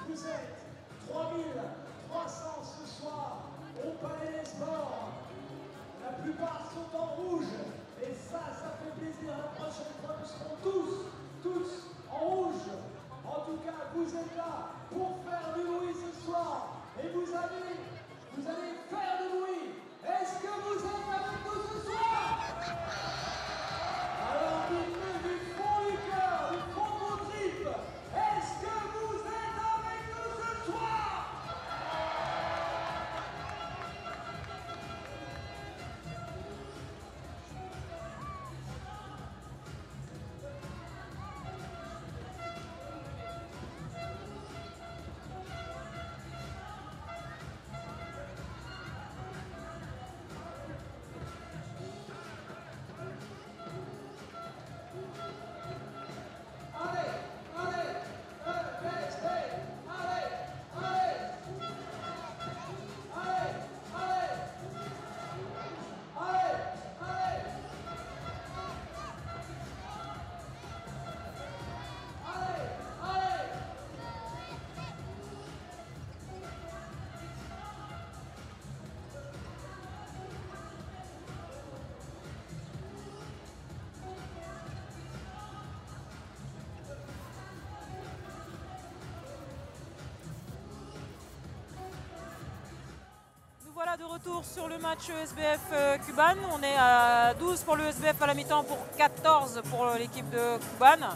Vous êtes 3300 ce soir au Palais des Sports. La plupart sont en rouge. Et ça fait plaisir. La prochaine fois, nous serons tous en rouge. En tout cas, vous êtes là pour faire du bruit ce soir. Et vous allez faire du bruit. Est-ce que vous êtes avec nous ce soir? Alors dites-le du fond du cœur, du fond de vos tripes. Est-ce que vous êtes avec nous ce soir? Voilà de retour sur le match ESBF Kuban. On est à 12 pour le ESBF à la mi-temps, pour 14 pour l'équipe de Kuban.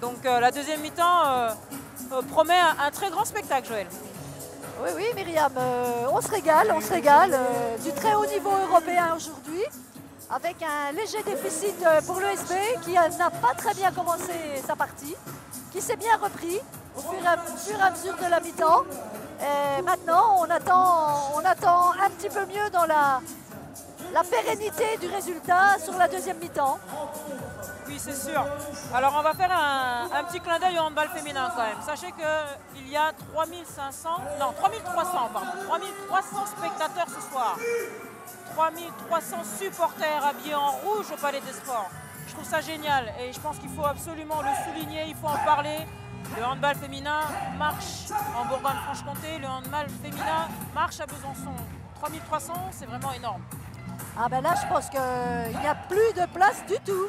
Donc la deuxième mi-temps promet un très grand spectacle, Joël. Oui, oui, Myriam, on se régale. Du très haut niveau européen aujourd'hui, avec un léger déficit pour l'ESB qui n'a pas très bien commencé sa partie, qui s'est bien repris au fur et à mesure de la mi-temps. Et maintenant, on attend un petit peu mieux dans la pérennité du résultat sur la deuxième mi-temps. Oui, c'est sûr. Alors, on va faire un petit clin d'œil au handball féminin quand même. Sachez qu'il y a 3300 spectateurs ce soir. 3300 supporters habillés en rouge au Palais des Sports. Je trouve ça génial et je pense qu'il faut absolument le souligner, il faut en parler. Le handball féminin marche en Bourgogne-Franche-Comté, le handball féminin marche à Besançon. 3300, c'est vraiment énorme. Ah ben là, je pense qu'il n'y a plus de place du tout.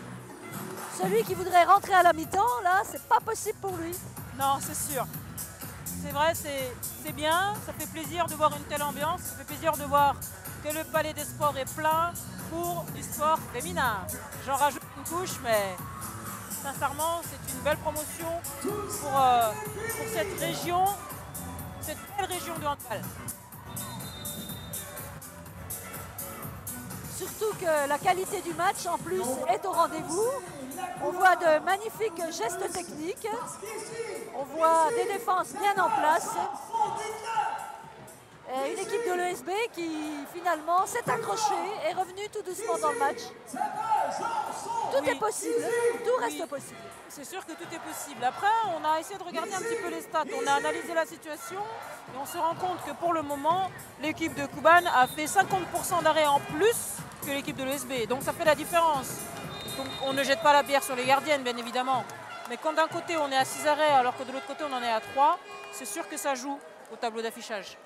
Celui qui voudrait rentrer à la mi-temps, là, c'est pas possible pour lui. Non, c'est sûr. C'est vrai, c'est bien, ça fait plaisir de voir une telle ambiance, ça fait plaisir de voir que le Palais des Sports est plein pour du sport féminin. J'en rajoute une couche, mais sincèrement, c'est une belle promotion pour cette région, cette belle région de handball. Surtout que la qualité du match, en plus, est au rendez-vous. On voit de magnifiques gestes techniques. On voit des défenses bien en place. Et une équipe de l'ESB qui, finalement, s'est accrochée, est revenue tout doucement dans le match. Tout est possible, tout reste possible. C'est sûr que tout est possible. Après, on a essayé de regarder un petit peu les stats. On a analysé la situation et on se rend compte que pour le moment, l'équipe de Kuban a fait 50% d'arrêts en plus que l'équipe de l'ESB. Donc ça fait la différence. Donc on ne jette pas la pierre sur les gardiennes, bien évidemment. Mais quand d'un côté on est à 6 arrêts alors que de l'autre côté on en est à 3, c'est sûr que ça joue au tableau d'affichage.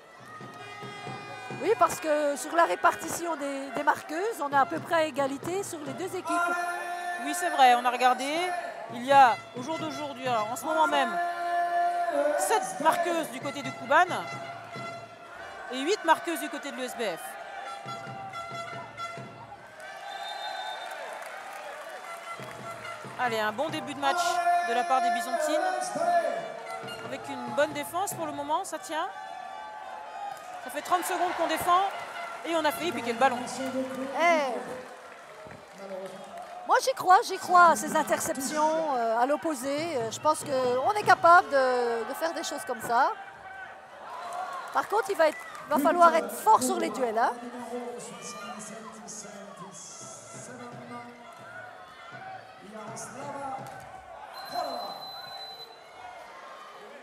Oui, parce que sur la répartition des marqueuses, on a à peu près égalité sur les deux équipes. Oui, c'est vrai, on a regardé. Il y a au jour d'aujourd'hui, en ce moment même, 7 marqueuses du côté de Kuban et 8 marqueuses du côté de l'ESBF. Allez, un bon début de match de la part des Byzantines. Avec une bonne défense pour le moment, ça tient. Ça fait 30 secondes qu'on défend et on a failli piquer le ballon. Moi j'y crois à ces interceptions à l'opposé. Je pense qu'on est capable de faire des choses comme ça. Par contre, il va falloir être fort sur les duels. Hein.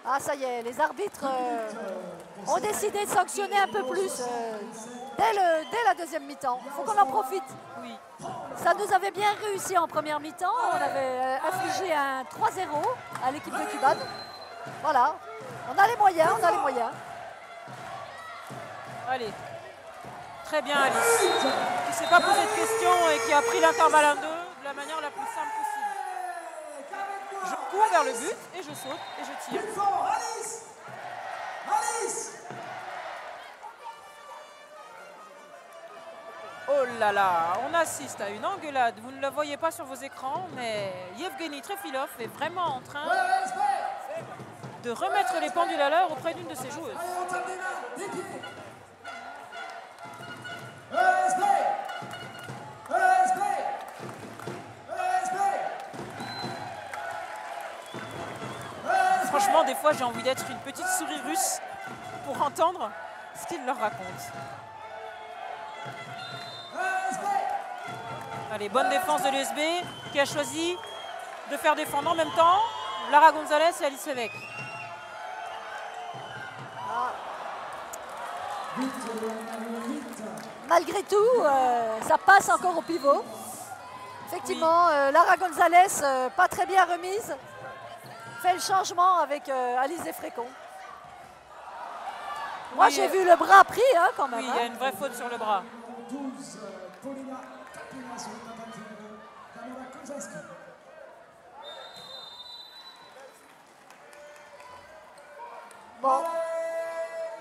Ah, ça y est, les arbitres ont décidé de sanctionner un peu plus dès la deuxième mi-temps. Il faut qu'on en profite. Oui. Ça nous avait bien réussi en première mi-temps. On avait infligé un 3-0 à l'équipe de Cuban. Voilà, on a les moyens, on a les moyens. Allez. Très bien, Alice. Qui ne s'est pas posé de questions et qui a pris l'intervalle en deux de la manière la plus simple possible. Je cours vers le but et je saute et je tire. Alice! Alice! Oh là là, on assiste à une engueulade. Vous ne la voyez pas sur vos écrans, mais Yevgeny Trefilov est vraiment en train de remettre les pendules à l'heure auprès d'une de ses joueuses. Franchement, des fois, j'ai envie d'être une petite souris russe pour entendre ce qu'il leur raconte. Allez, bonne défense de l'USB qui a choisi de faire défendre en même temps Lara Gonzalez et Alice Lévesque. Malgré tout, ça passe encore au pivot. Effectivement, Lara Gonzalez, pas très bien remise, fait le changement avec Alice Frécon. Moi, j'ai vu le bras pris quand même. Oui, il y a une vraie faute sur le bras. 12, Paulina Kapina sur une tentative de Kamala Kozanski. Bon.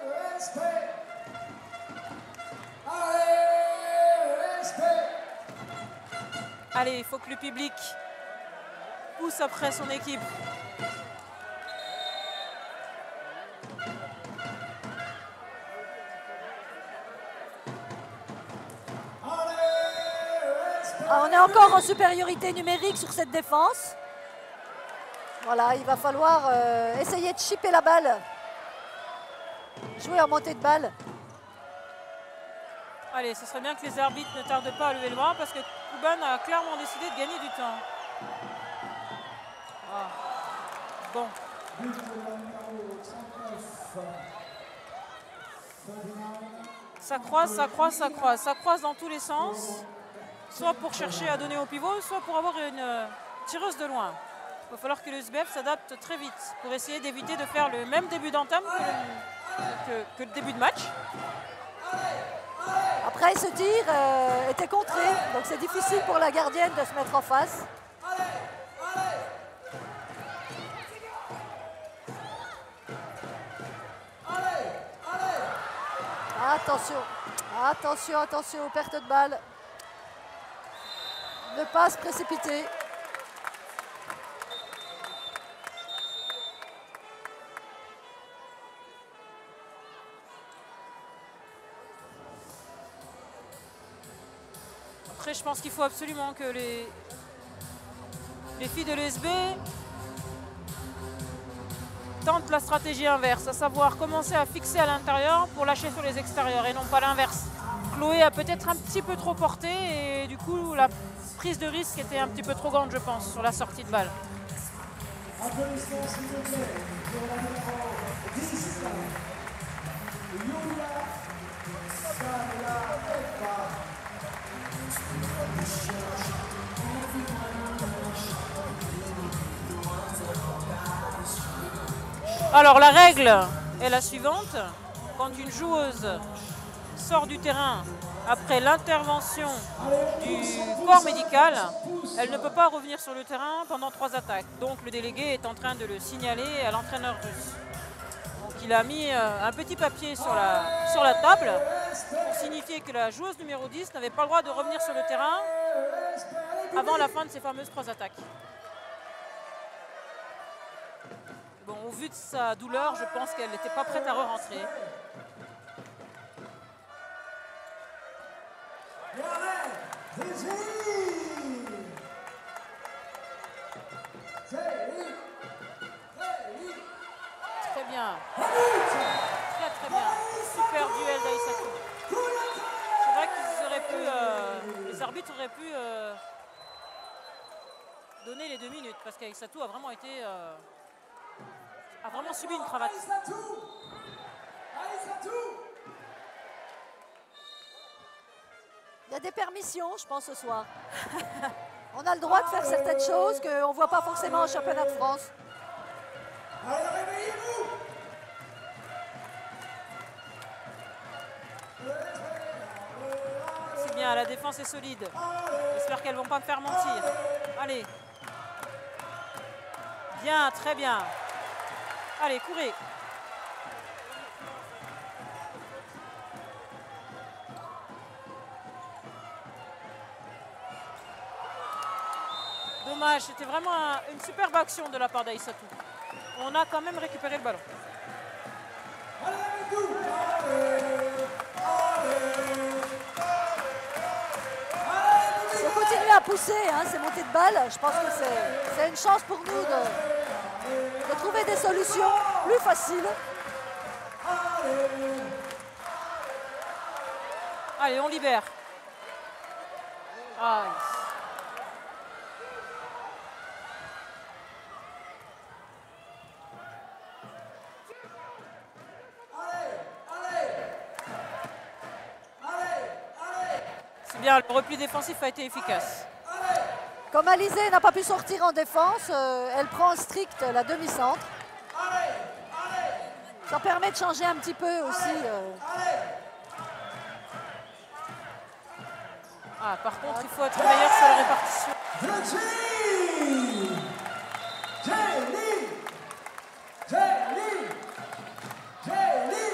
Allez, respect! Allez, respect! Allez, il faut que le public pousse après son équipe. On est encore en supériorité numérique sur cette défense. Voilà, il va falloir essayer de chipper la balle. Jouer en montée de balle. Allez, ce serait bien que les arbitres ne tardent pas à lever le bras parce que Kuban a clairement décidé de gagner du temps. Ah. Bon. Ça croise, ça croise, ça croise. Ça croise dans tous les sens. Soit pour chercher à donner au pivot, soit pour avoir une tireuse de loin. Il va falloir que le SBF s'adapte très vite pour essayer d'éviter de faire le même début d'entame que le début de match. Après, ce tir était contré, donc c'est difficile pour la gardienne de se mettre en face. Attention, attention, attention, perte de balle. Ne pas se précipiter. Après, je pense qu'il faut absolument que les filles de l'USB tentent la stratégie inverse, à savoir commencer à fixer à l'intérieur pour lâcher sur les extérieurs et non pas l'inverse. Chloé a peut-être un petit peu trop porté et du coup la prise de risque était un petit peu trop grande, je pense, sur la sortie de balle. Applaudissements s'il vous plaît pour la numéro 10, Yulia Salaeva. Alors la règle est la suivante, quand une joueuse sort du terrain après l'intervention du corps médical, elle ne peut pas revenir sur le terrain pendant 3 attaques. Donc le délégué est en train de le signaler à l'entraîneur russe. Donc il a mis un petit papier sur la table pour signifier que la joueuse numéro 10 n'avait pas le droit de revenir sur le terrain avant la fin de ces fameuses 3 attaques. Bon, au vu de sa douleur, je pense qu'elle n'était pas prête à re-rentrer. Très bien. Très très bien. Super duel d'Aïssatou. C'est vrai qu'ils auraient pu, les arbitres auraient pu donner les 2 minutes parce qu'Aïssatou a vraiment été a vraiment subi une cravate. Alice Latou. Alice Latou. Il y a des permissions, je pense, ce soir. On a le droit de faire certaines choses qu'on ne voit pas forcément au championnat de France. Allez, réveillez-vous. C'est bien, la défense est solide. J'espère qu'elles ne vont pas me faire mentir. Allez. Bien, très bien. Allez, courez. Dommage, c'était vraiment une superbe action de la part d'Aïssatou. On a quand même récupéré le ballon. Allez, avec nous. Il faut continuer à pousser, hein, ces montées de balles. Je pense que c'est une chance pour nous de trouver des solutions plus faciles. Allez, on libère. Aïe. C'est bien, le repli défensif a été efficace. Comme Alizé n'a pas pu sortir en défense, elle prend en strict la demi-centre. Ça permet de changer un petit peu aussi. Ah, par contre, il faut être meilleur sur la répartition. Jenny. Jenny. Jenny. Jenny.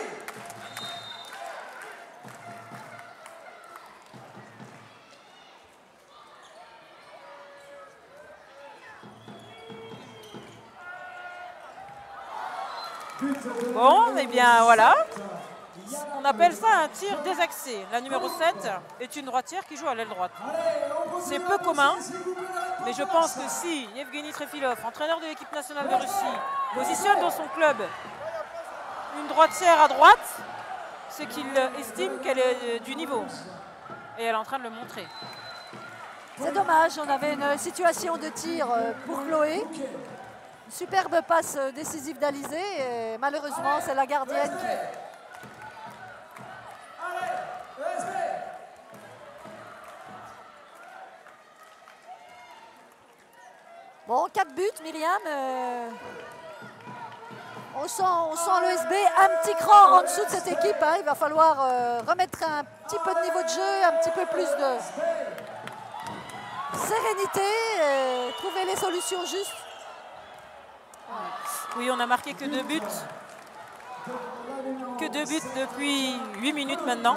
Bon, eh bien voilà. On appelle ça un tir désaxé. La numéro 7 est une droitière qui joue à l'aile droite. C'est peu commun, mais je pense que si Yevgeny Trefilov, entraîneur de l'équipe nationale de Russie, positionne dans son club une droitière à droite, c'est qu'il estime qu'elle est du niveau. Et elle est en train de le montrer. C'est dommage, on avait une situation de tir pour Chloé. Une superbe passe décisive d'Alizé et malheureusement c'est la gardienne qui... Bon, 4 buts, Myriam. On sent l'ESB un petit cran en dessous de cette équipe. Hein. Il va falloir remettre un petit peu de niveau de jeu, un petit peu plus de sérénité, trouver les solutions justes. Oui, on a marqué que 2 buts. Que 2 buts depuis 8 minutes maintenant.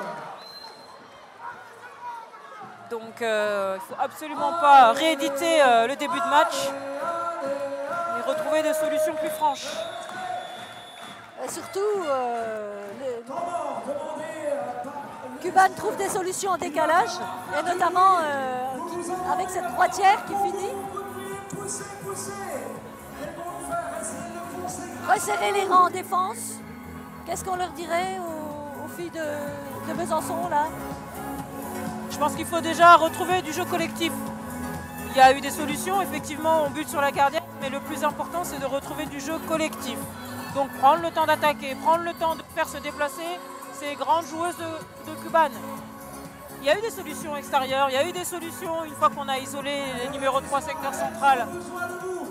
Donc il ne faut absolument pas rééditer le début de match et retrouver des solutions plus franches. Et surtout, Cuban trouve des solutions en décalage, et notamment avec cette droitière qui finit. Resserrer les rangs en défense. Qu'est-ce qu'on leur dirait aux filles de Besançon là? Je pense qu'il faut déjà retrouver du jeu collectif. Il y a eu des solutions, effectivement, on bute sur la gardienne, mais le plus important, c'est de retrouver du jeu collectif. Donc prendre le temps d'attaquer, prendre le temps de faire se déplacer ces grandes joueuses de Cuban. Il y a eu des solutions extérieures, il y a eu des solutions une fois qu'on a isolé les numéros 3 secteur central.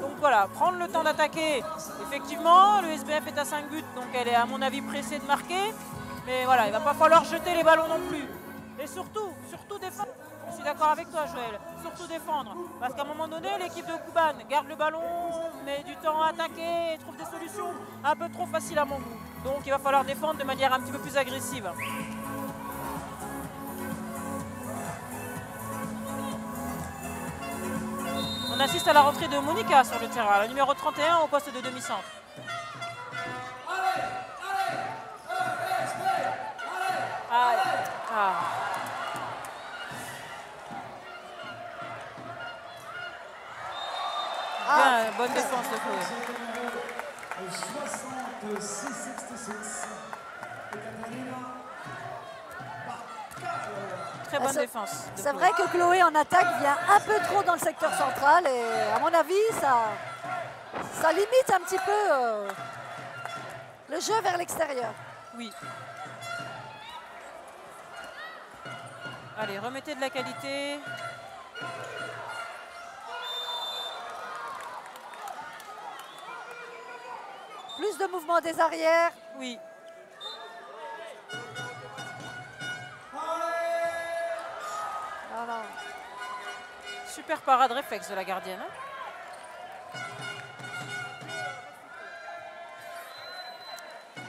Donc voilà, prendre le temps d'attaquer. Effectivement, le SBF est à 5 buts, donc elle est à mon avis pressée de marquer. Mais voilà, il ne va pas falloir jeter les ballons non plus. Et surtout défendre. Je suis d'accord avec toi, Joël. Surtout défendre. Parce qu'à un moment donné, l'équipe de Cuban garde le ballon, met du temps à attaquer et trouve des solutions un peu trop faciles à mon goût. Donc il va falloir défendre de manière un petit peu plus agressive. On assiste à la rentrée de Monica sur le terrain, la numéro 31 au poste de demi-centre. Bien, bonne défense de Chloé. 66-66. Très bonne défense. C'est vrai que Chloé en attaque vient un peu trop dans le secteur central et à mon avis ça limite un petit peu le jeu vers l'extérieur. Oui. Allez, remettez de la qualité. Plus de mouvement des arrières. Oui. Voilà. Super parade réflexe de la gardienne. Hein.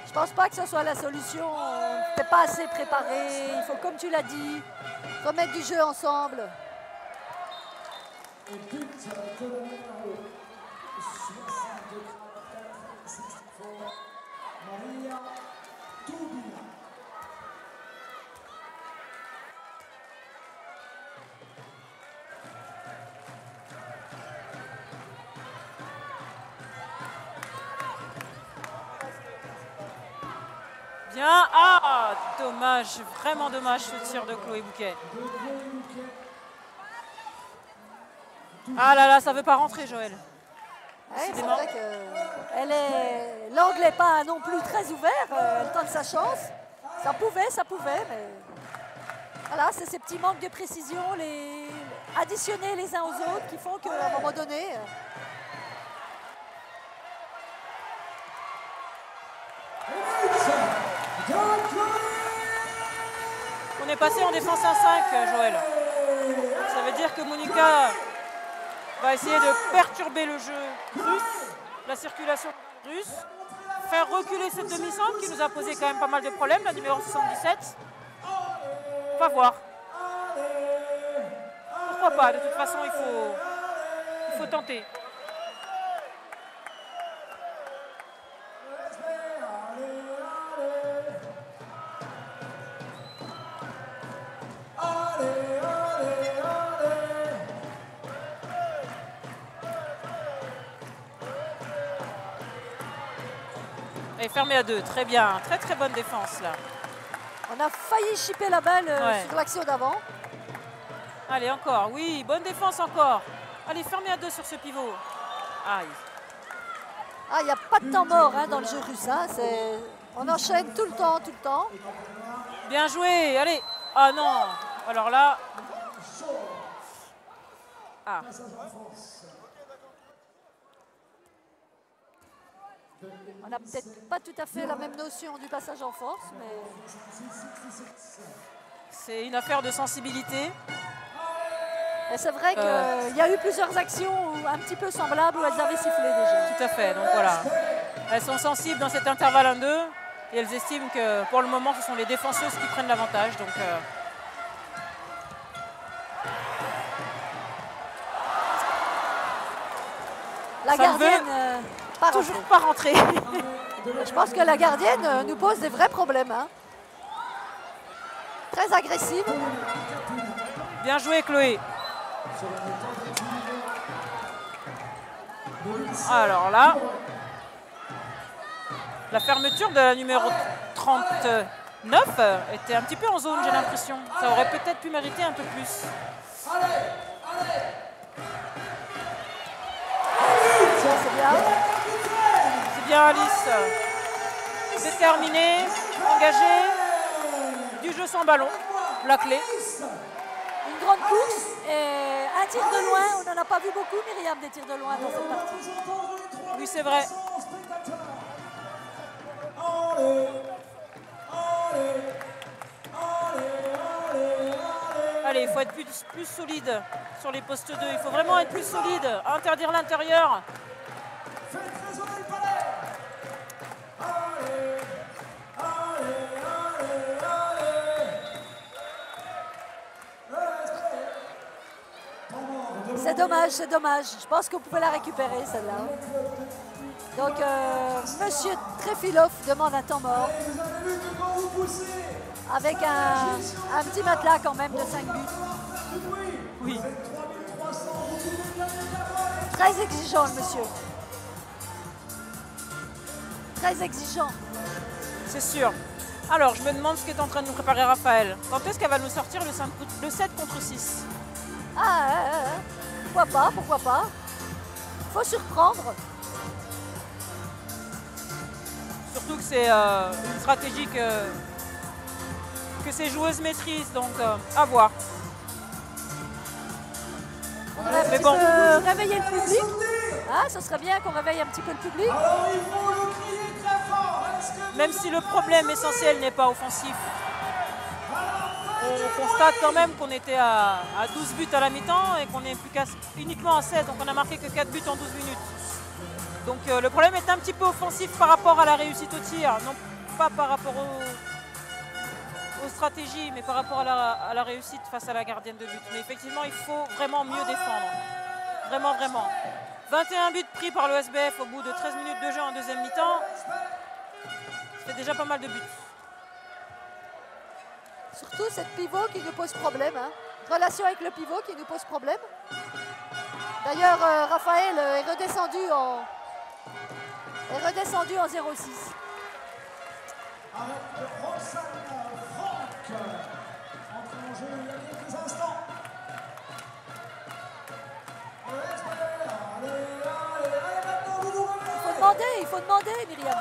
Je pense pas que ce soit la solution. On n'était pas assez préparé. Il faut, comme tu l'as dit, remettre du jeu ensemble. Et but de la numéro 64, Maria Toubina. Bien. Ah, dommage, vraiment dommage ce tir de Chloé Bouquet. Ah là là, ça veut pas rentrer, Joël. Ouais, c'est vrai que l'angle n'est pas non plus très ouvert. Elle tente sa chance. Ça pouvait, mais voilà, c'est ces petits manques de précision, additionnés les uns aux autres, qui font qu'à un moment donné. On est passé en défense 1-5, Joël. Ça veut dire que Monica va essayer de perturber le jeu russe, la circulation russe, faire reculer cette demi-centre qui nous a posé quand même pas mal de problèmes, la numéro 77. On va voir. Pourquoi pas, de toute façon il faut tenter. Et fermé à 2, très bien, très très bonne défense là. On a failli chipper la balle sur l'action d'avant. Allez, encore, oui, bonne défense encore. Allez, fermé à 2 sur ce pivot. Aïe. Ah, il n'y a pas de temps mort dans le jeu russe. Hein. On enchaîne tout le temps. Bien joué, allez. Ah non, alors là. Ah. On n'a peut-être pas tout à fait la même notion du passage en force, mais... C'est une affaire de sensibilité. Et c'est vrai qu'il y a eu plusieurs actions un petit peu semblables où elles avaient sifflé déjà. Tout à fait, donc voilà. Elles sont sensibles dans cet intervalle 1-2 et elles estiment que pour le moment, ce sont les défenseuses qui prennent l'avantage. Donc, la gardienne... toujours pas rentré. Je pense que la gardienne nous pose des vrais problèmes. Hein. Très agressive. Bien joué, Chloé. Alors là, la fermeture de la numéro 39 était un petit peu en zone, j'ai l'impression. Ça aurait peut-être pu mériter un peu plus. C'est bien. C'est bien, Alice. Déterminée, engagée, du jeu sans ballon, la clé. Une grande course et un tir de loin. On n'en a pas vu beaucoup, Myriam, des tirs de loin dans cette partie. Oui, c'est vrai. Allez, il faut être plus solide sur les postes 2. Il faut vraiment être plus solide. Interdire l'intérieur. C'est dommage. Je pense qu'on pouvait la récupérer, celle-là. Donc, Monsieur Trefilov demande un temps mort. Avec un petit matelas quand même de 5 buts. Oui. Très exigeant, le monsieur. Très exigeant. C'est sûr. Alors, je me demande ce qu'est en train de nous préparer Raphaël. Quand est-ce qu'elle va nous sortir le 7 contre 6? Pourquoi pas. Faut surprendre. surtout que c'est une stratégie que ces joueuses maîtrisent, donc à voir. On aurait un Mais petit bon. peu réveiller le public. Ah, ce serait bien qu'on réveille un petit peu le public. Alors il faut le crier très fort. Est-ce que Même si le problème essentiel n'est pas offensif, on constate quand même qu'on était à 12 buts à la mi-temps et qu'on est plus uniquement à 16, donc on a marqué que 4 buts en 12 minutes. Donc le problème est un petit peu offensif par rapport à la réussite au tir, non pas par rapport aux stratégies, mais par rapport à la réussite face à la gardienne de but. Mais effectivement, il faut vraiment mieux défendre. Vraiment, vraiment. 21 buts pris par le SBF au bout de 13 minutes de jeu en deuxième mi-temps. Ça fait déjà pas mal de buts. Surtout cette pivot qui nous pose problème. Hein. Relation avec le pivot qui nous pose problème. D'ailleurs, Raphaël est redescendu en 0,6. avec Roxane Franck entré en jeu il y a quelques instants. Il faut demander, Myriam.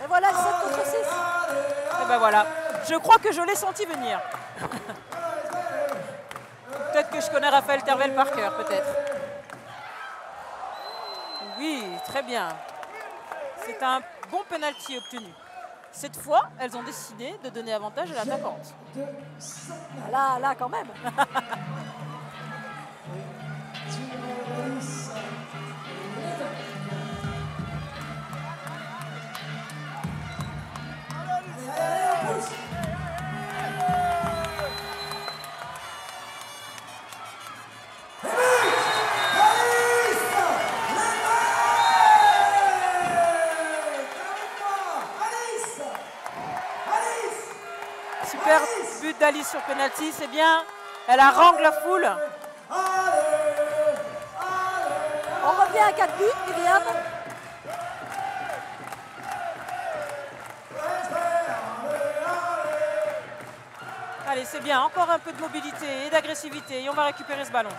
Et voilà, 7 contre 6. Et ben voilà. Je crois que je l'ai senti venir. Peut-être que je connais Raphaël Tervel par cœur, peut-être. Oui, très bien. C'est un bon penalty obtenu. Cette fois, elles ont décidé de donner avantage à l'attaquante. Là, quand même. Super but d'Alice sur penalty, c'est bien. Elle harangue la foule. On revient à 4 buts, Myriam. Allez, c'est bien. Encore un peu de mobilité et d'agressivité. Et on va récupérer ce ballon.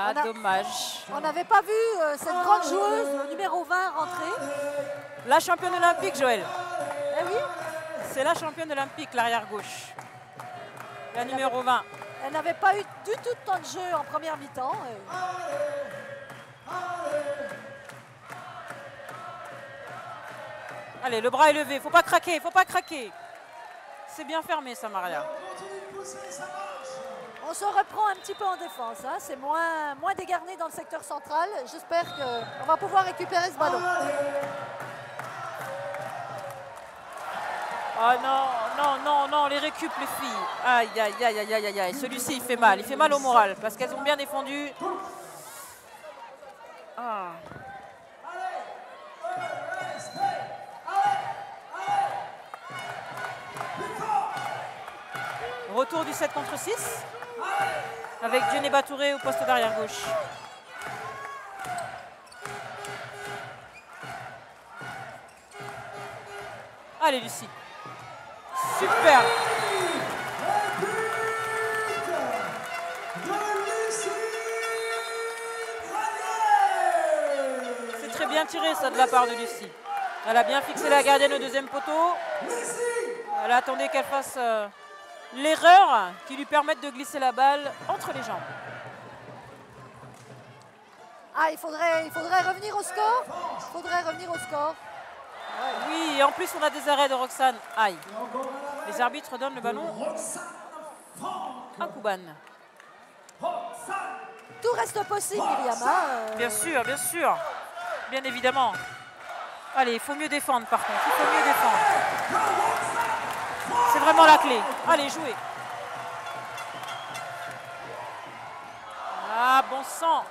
Ah, dommage. On n'avait pas vu cette grande joueuse, numéro 20, rentrer. La championne olympique, Joël. Eh oui, C'est la championne olympique, l'arrière gauche. La numéro 20. elle n'avait pas eu du tout de temps de jeu en première mi-temps. Allez, le bras est levé. Faut pas craquer, faut pas craquer. C'est bien fermé, ça, Maria. On se reprend un petit peu en défense. Hein. C'est moins dégarné dans le secteur central. J'espère qu'on va pouvoir récupérer ce ballon. Oh non, non, non, non, les récup, les filles. Aïe, aïe, aïe, aïe, aïe, aïe. Celui-ci, il fait mal. Il fait mal au moral parce qu'elles ont bien défendu. Ah. Retour du 7 contre 6 avec Dieudonné Batouré au poste d'arrière gauche. Allez, Lucie. Super. C'est très bien tiré ça de la part de Lucie. Elle a bien fixé la gardienne au deuxième poteau. Elle attendait qu'elle fasse l'erreur qui lui permette de glisser la balle entre les jambes. Ah, il faudrait revenir au score. Il faudrait revenir au score. Oui, et en plus on a des arrêts de Roxane. Aïe. Les arbitres donnent le ballon à Kuban. Tout reste possible, Myriam. Hein. Bien sûr, bien évidemment. Allez, il faut mieux défendre par contre, il faut mieux défendre. C'est vraiment la clé. Allez, jouez. Ah, bon sang.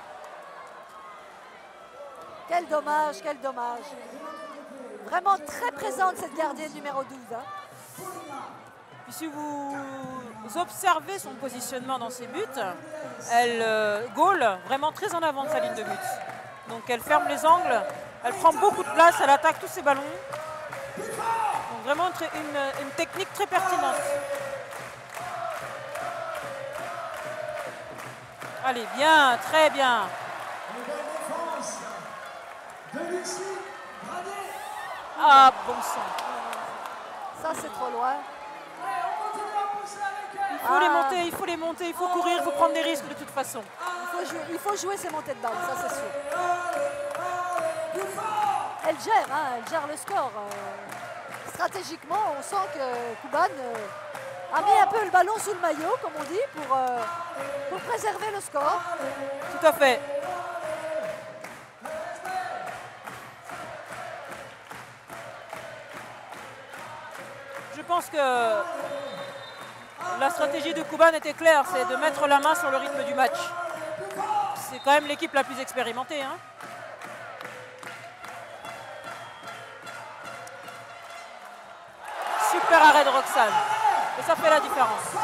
Quel dommage, quel dommage. Vraiment très présente cette gardienne numéro 12. Hein. Puis si vous observez son positionnement dans ses buts, elle goal vraiment très en avant de sa ligne de but. Donc elle ferme les angles Elle prend beaucoup de place, elle attaque tous ses ballons. Donc vraiment une technique très pertinente. Allez, bien, très bien. Une belle défense de Lucie Granier. Ah, bon sang. Ça, c'est trop loin. Allez, on continue à pousser avec elle. Il faut les monter, il faut les monter, il faut courir, il faut prendre des risques de toute façon. Il faut jouer ses montées de balle, ça c'est sûr. Plus fort. Elle gère le score. Stratégiquement, on sent que Kuban a mis un peu le ballon sous le maillot, comme on dit, pour préserver le score. Tout à fait. Je pense que la stratégie de Kuban était claire, c'est de mettre la main sur le rythme du match. C'est quand même l'équipe la plus expérimentée. Hein. Super arrêt de Roxane. Et ça fait la différence.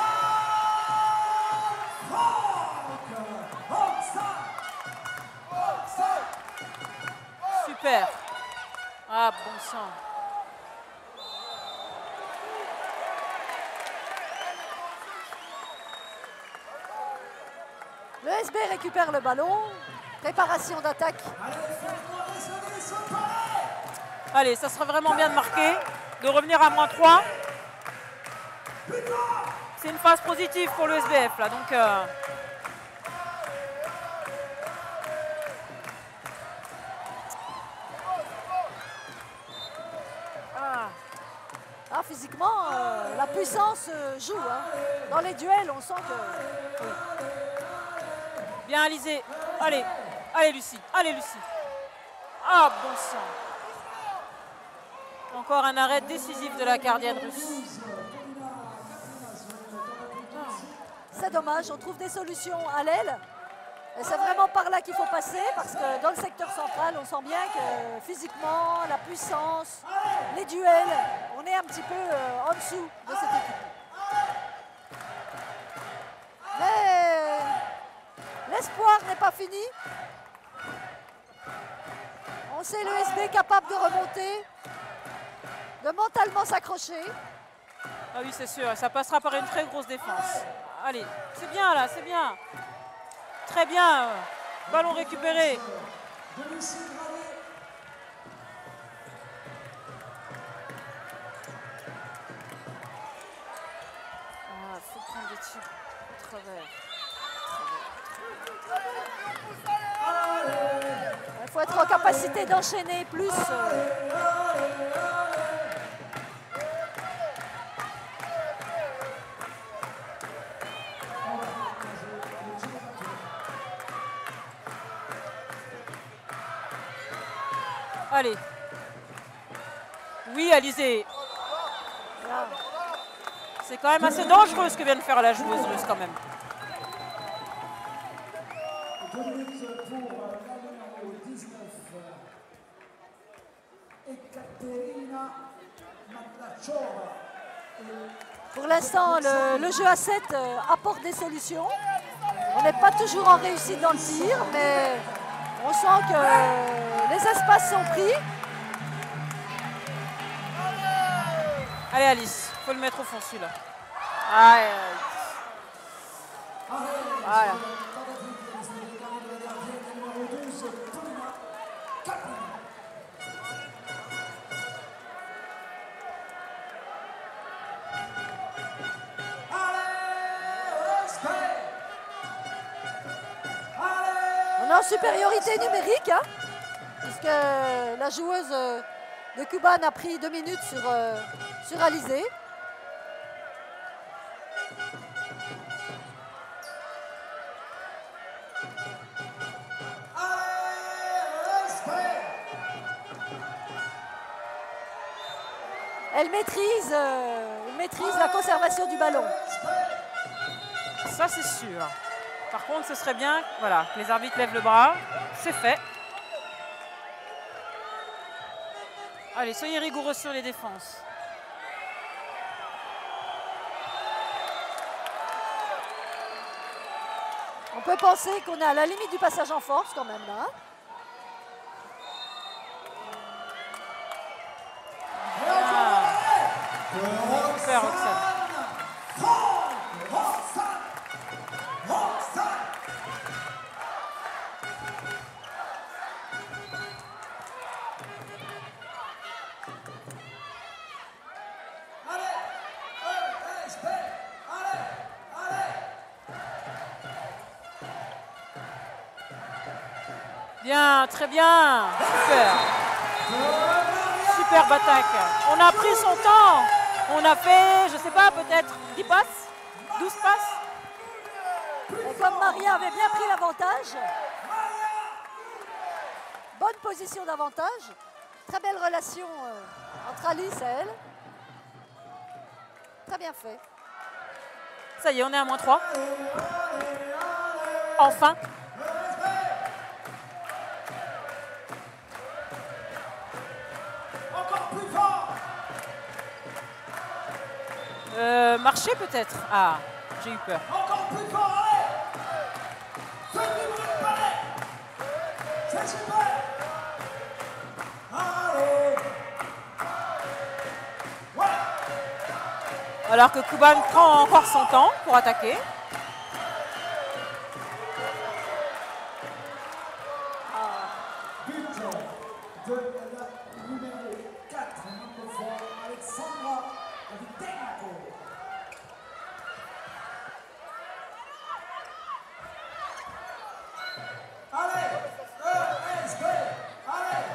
Super. Ah, bon sang. Le SB récupère le ballon. Préparation d'attaque. Allez, ça serait vraiment bien de marquer, de revenir à -3. C'est une phase positive pour le SBF là, donc Physiquement, la puissance joue. Hein. Dans les duels, on sent que... Oui. Bien Alizé. Allez, allez Lucie, allez Lucie. Ah, bon sang. Encore un arrêt décisif de la gardienne russe. C'est dommage, on trouve des solutions à l'aile. Et c'est vraiment par là qu'il faut passer, parce que dans le secteur central, on sent bien que physiquement, la puissance, les duels, on est un petit peu en dessous de cette équipe. Mais l'espoir n'est pas fini. On sait le SB capable de remonter, de mentalement s'accrocher. Ah oui, c'est sûr, ça passera par une très grosse défense. Allez, c'est bien là, c'est bien. Très bien, ballon récupéré. Ah, faut prendre des tirs au travers. Il faut être en capacité d'enchaîner plus. Allez. Oui, Alizé. C'est quand même assez dangereux ce que vient de faire la joueuse russe quand même. 2 minutes pour la numéro 19. Ekaterina Matlachova. Pour l'instant, le jeu à 7 apporte des solutions. On n'est pas toujours en réussite dans le tir, mais on sent que les espaces sont pris. Allez Alice, faut le mettre au fond celui-là. Voilà. On est en supériorité numérique, hein, puisque la joueuse de Kuban a pris 2 minutes sur Alizé. Elle maîtrise la conservation du ballon. Ça c'est sûr. Par contre, ce serait bien voilà, que les arbitres lèvent le bras. C'est fait. Allez, soyez rigoureux sur les défenses. On peut penser qu'on est à la limite du passage en force quand même là. Bien, très bien. Super. Superbe attaque. On a pris son temps. On a fait, je sais pas, peut-être 10 passes, 12 passes. Et comme Maria avait bien pris l'avantage, bonne position d'avantage, très belle relation entre Alice et elle. Très bien fait. Ça y est, on est à -3. Enfin. Encore plus fort. Marcher peut-être. Ah, j'ai eu peur. Encore plus fort, allez. Faites vibrer le palais. C'est super. Allez. Ouais. Alors que Kuban prend encore son temps pour attaquer. But de la numéro 4, number 4, Alexandra Davidenko. Allez, ESB, allez.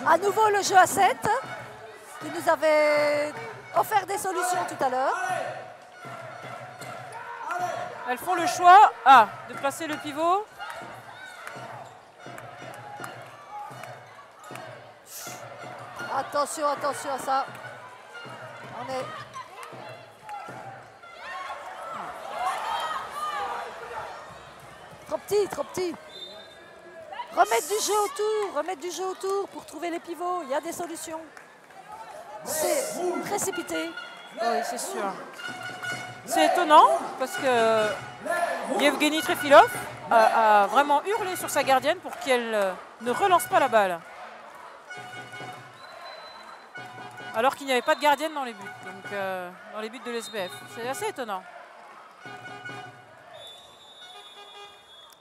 À nouveau le jeu à 7 qui nous avait offert des solutions tout à l'heure. Elles font le choix de placer le pivot. Attention, attention à ça. On est... Trop petit, trop petit. Remettre du jeu autour pour trouver les pivots. Il y a des solutions. C'est précipité. Oui, c'est sûr. C'est étonnant parce que Yevgeny Trefilov a vraiment hurlé sur sa gardienne pour qu'elle ne relance pas la balle. Alors qu'il n'y avait pas de gardienne dans les buts, donc dans les buts de l'SBF. C'est assez étonnant.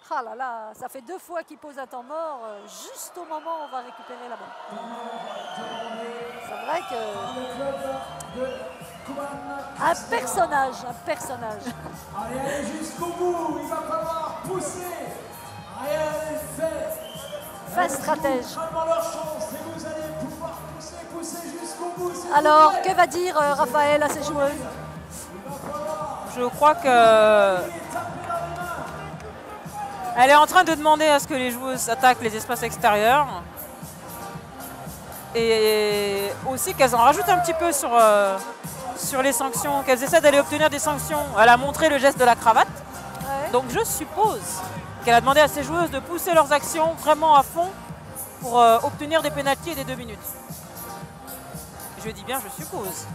Ah là là, ça fait 2 fois qu'il pose un temps mort, juste au moment où on va récupérer la balle. C'est vrai que... Un personnage. Allez jusqu'au bout, il va falloir pousser. Rien n'est fait. Fin stratège. Vraiment leur chance et vous allez pouvoir pousser jusqu'au bout. Alors, que va dire Raphaël à ses joueuses? Je crois que elle est en train de demander à ce que les joueuses attaquent les espaces extérieurs. Et aussi qu'elles en rajoutent un petit peu sur les sanctions, qu'elles essaient d'aller obtenir des sanctions. Elle a montré le geste de la cravate. Ouais. Donc je suppose qu'elle a demandé à ses joueuses de pousser leurs actions vraiment à fond pour obtenir des pénaltys et des 2 minutes. Je dis bien je suppose.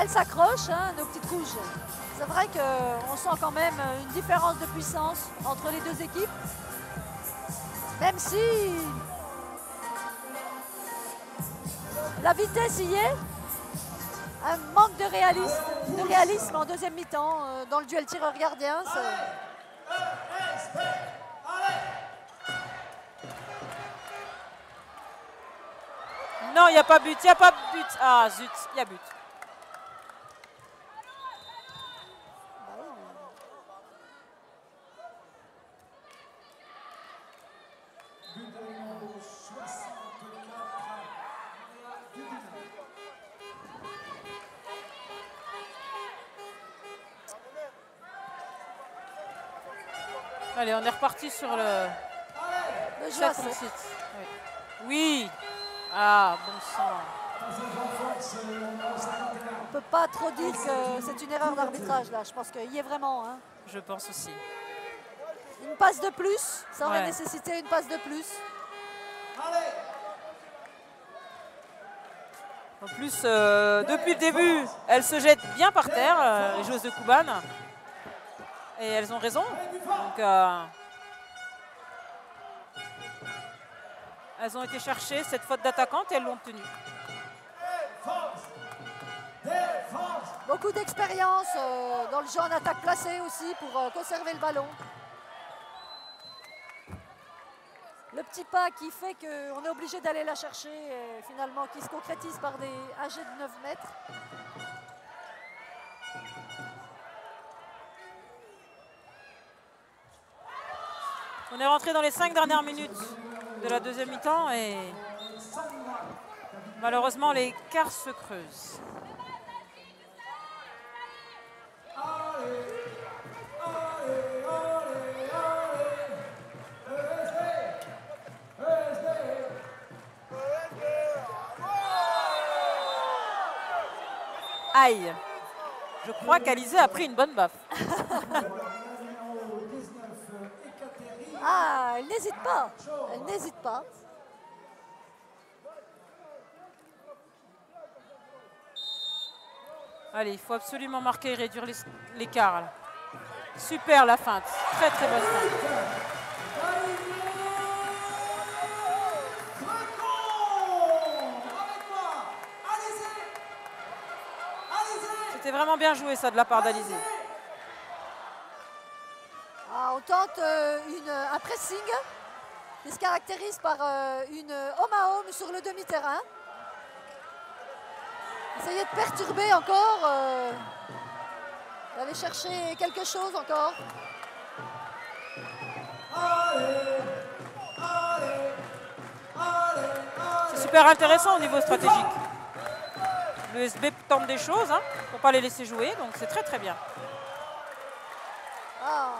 Elle s'accroche, hein, nos petites rouges. C'est vrai qu'on sent quand même une différence de puissance entre les deux équipes. Même si la vitesse y est, un manque de réalisme en deuxième mi-temps dans le duel tireur-gardien. Non, il n'y a pas but, il n'y a pas but. Ah zut, il y a but. Allez, on est reparti sur le jeu à 7. Oui. Ah, bon sang. On ne peut pas trop dire que c'est une erreur d'arbitrage là. Je pense qu'il y est vraiment. Hein. Je pense aussi. Une passe de plus, ça aurait nécessité une passe de plus. En plus, depuis le début, elles se jettent bien par terre, les joueuses de Kuban. Et elles ont raison. Donc, elles ont été chercher cette faute d'attaquante et elles l'ont obtenue. Beaucoup d'expérience dans le jeu en attaque placée aussi pour conserver le ballon. Le petit pas qui fait qu'on est obligé d'aller la chercher et finalement qui se concrétise par des AG de 9 mètres. On est rentré dans les 5 dernières minutes de la deuxième mi-temps et malheureusement l'écart se creuse. Aïe, je crois qu'Alizé a pris une bonne baffe. Ah, elle n'hésite pas. Elle n'hésite pas. Allez, il faut absolument marquer et réduire l'écart. Super la feinte, très très bonne feinte. C'était vraiment bien joué ça de la part d'Alizé. Ah, on tente un pressing qui se caractérise par une homme à homme sur le demi-terrain. Essayer de perturber encore, d'aller chercher quelque chose encore. C'est super intéressant au niveau stratégique. Le SB tente des choses hein, pour ne pas les laisser jouer, donc c'est très très bien. Ah.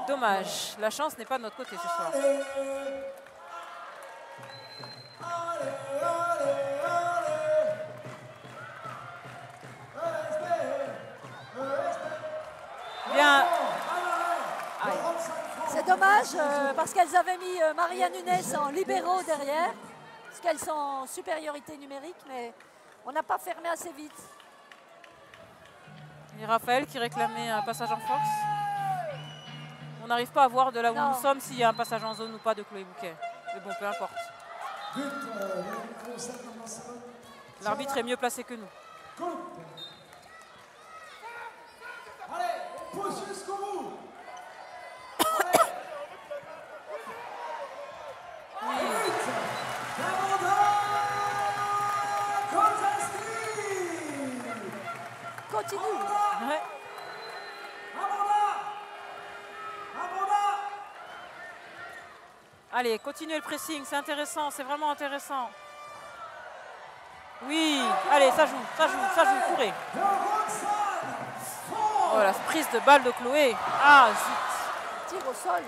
Dommage, la chance n'est pas de notre côté ce soir. Bien. C'est dommage parce qu'elles avaient mis Maria Nunes en libéraux derrière, parce qu'elles sont en supériorité numérique, mais on n'a pas fermé assez vite. Et Raphaël qui réclamait un passage en force. On n'arrive pas à voir de là où nous sommes s'il y a un passage en zone ou pas de Chloé Bouquet. Mais bon, peu importe. L'arbitre est mieux placé que nous. Allez, on pousse jusqu'au bout. Continue. Ouais. Allez, continuez le pressing, c'est intéressant, c'est vraiment intéressant. Oui, allez, ça joue, courez. Oh, la prise de balle de Chloé. Ah, zut. Tire au sol.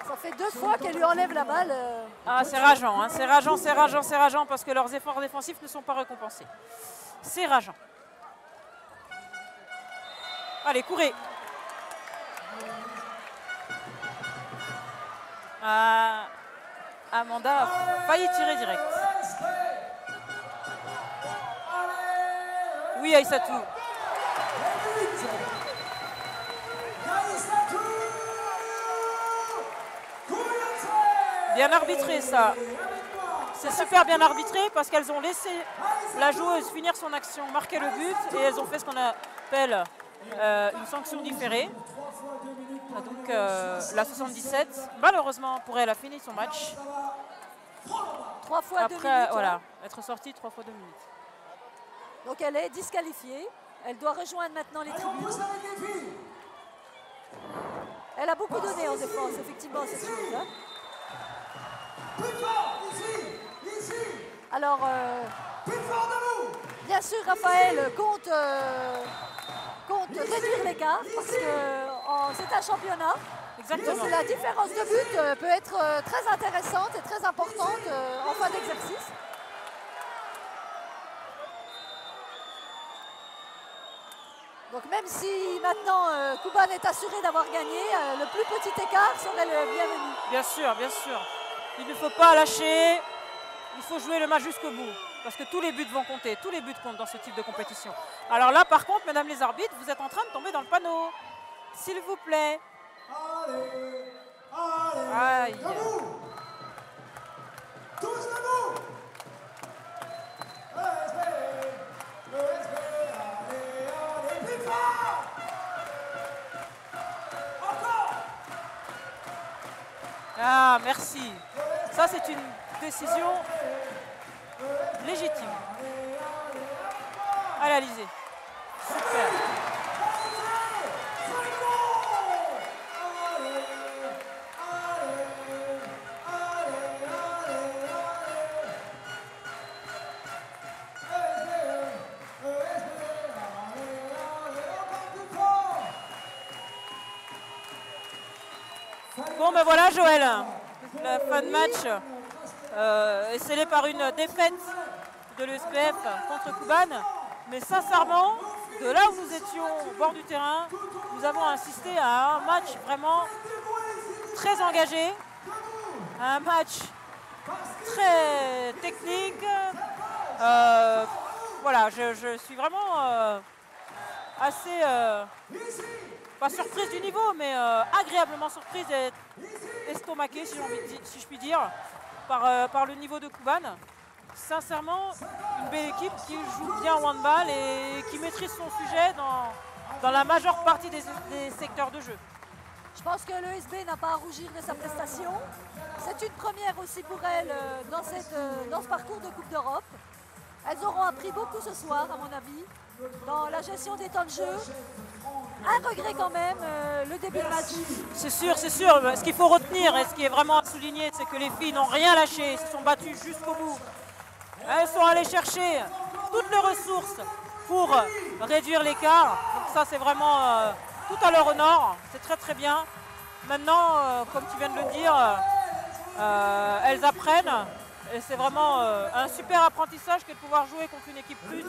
Ça fait 2 fois qu'elle lui enlève la balle. Ah, c'est rageant, hein, c'est rageant parce que leurs efforts défensifs ne sont pas récompensés. C'est rageant. Allez, courez. Ah, Amanda a failli tirer direct. Oui, Aïssatou. Bien arbitré ça. C'est super bien arbitré parce qu'elles ont laissé la joueuse finir son action, marquer le but et elles ont fait ce qu'on appelle une sanction différée. Donc la 77, malheureusement pour elle, a fini son match. 3 fois 2 minutes. Après, voilà, être sortie 3 fois 2 minutes. Donc elle est disqualifiée. Elle doit rejoindre maintenant les tribunes. Elle a beaucoup donné en défense, effectivement, cette chose. Hein. Alors, bien sûr, Raphaël compte réduire l'écart parce que c'est un championnat. Exactement. Donc, la différence de but peut être très intéressante et très importante en fin d'exercice. Donc même si maintenant Kuban est assuré d'avoir gagné, le plus petit écart serait le bienvenu. Bien sûr, bien sûr. Il ne faut pas lâcher, il faut jouer le match jusqu'au bout. Parce que tous les buts vont compter, tous les buts comptent dans ce type de compétition. Alors là, par contre, mesdames les arbitres, vous êtes en train de tomber dans le panneau. S'il vous plaît. Aïe. Tous debout. Ah, merci. Ça, c'est une décision légitime. À l'Alizé. Super. Bon ben voilà Joël, la fin de match est scellée par une défaite de l'USBF contre Kuban. Mais sincèrement, de là où nous étions au bord du terrain, nous avons assisté à un match vraiment très engagé, un match très technique. Voilà, je suis vraiment assez, pas surprise du niveau, mais agréablement surprise et estomaquée, si je puis dire, par le niveau de Kuban. Sincèrement, une belle équipe qui joue bien au handball et qui maîtrise son sujet dans la majeure partie des secteurs de jeu. Je pense que l'ESB n'a pas à rougir de sa prestation. C'est une première aussi pour elles dans ce parcours de Coupe d'Europe. Elles auront appris beaucoup ce soir, à mon avis, dans la gestion des temps de jeu. Un regret quand même, le début de match. C'est sûr, c'est sûr. Ce qu'il faut retenir et ce qui est vraiment à souligner, c'est que les filles n'ont rien lâché, se sont battues jusqu'au bout. Elles sont allées chercher toutes les ressources pour réduire l'écart. Donc ça, c'est vraiment tout à leur honneur. C'est très très bien. Maintenant, comme tu viens de le dire, elles apprennent. Et c'est vraiment un super apprentissage que de pouvoir jouer contre une équipe plus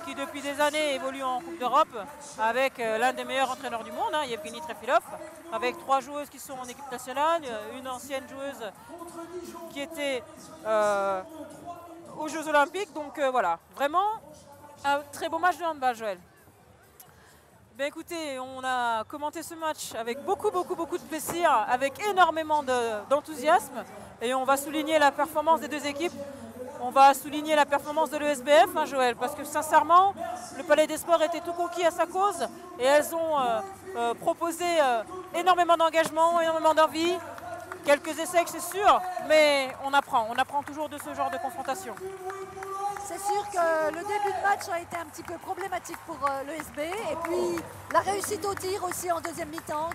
qui depuis des années évolue en Coupe d'Europe avec l'un des meilleurs entraîneurs du monde, Yevgeny Trefilov, avec 3 joueuses qui sont en équipe nationale, une ancienne joueuse qui était aux Jeux Olympiques. Donc voilà, vraiment un très beau match de handball, Joël. Ben écoutez, on a commenté ce match avec beaucoup de plaisir, avec énormément d'enthousiasme. Et on va souligner la performance des deux équipes. On va souligner la performance de l'ESBF, Joël, parce que sincèrement, le Palais des Sports était tout conquis à sa cause. Et elles ont proposé énormément d'engagement, énormément d'envie. Quelques échecs, c'est sûr, mais on apprend toujours de ce genre de confrontation. C'est sûr que le début de match a été un petit peu problématique pour l'ESB. Et puis la réussite au tir aussi en deuxième mi-temps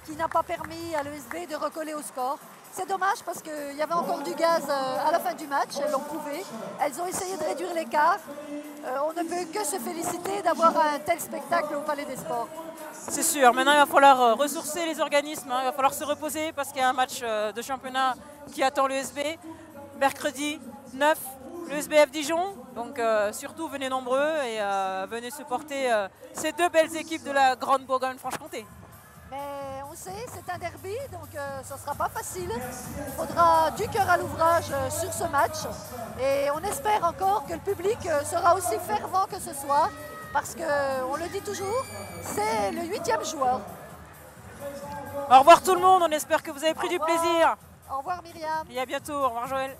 qui n'a pas permis à l'ESB de recoller au score. C'est dommage parce qu'il y avait encore du gaz à la fin du match, elles l'ont prouvé. Elles ont essayé de réduire l'écart. On ne peut que se féliciter d'avoir un tel spectacle au Palais des Sports. C'est sûr, maintenant il va falloir ressourcer les organismes, il va falloir se reposer parce qu'il y a un match de championnat qui attend l'ESB. Mercredi 9, l'ESBF Dijon, donc surtout venez nombreux et venez supporter ces deux belles équipes de la Grande Bourgogne-Franche-Comté. Mais on sait, c'est un derby, donc ça ne sera pas facile. Il faudra du cœur à l'ouvrage sur ce match. Et on espère encore que le public sera aussi fervent que ce soir, parce qu'on le dit toujours, c'est le 8e joueur. Au revoir tout le monde, on espère que vous avez pris du plaisir. Au revoir Myriam. Et à bientôt, au revoir Joël.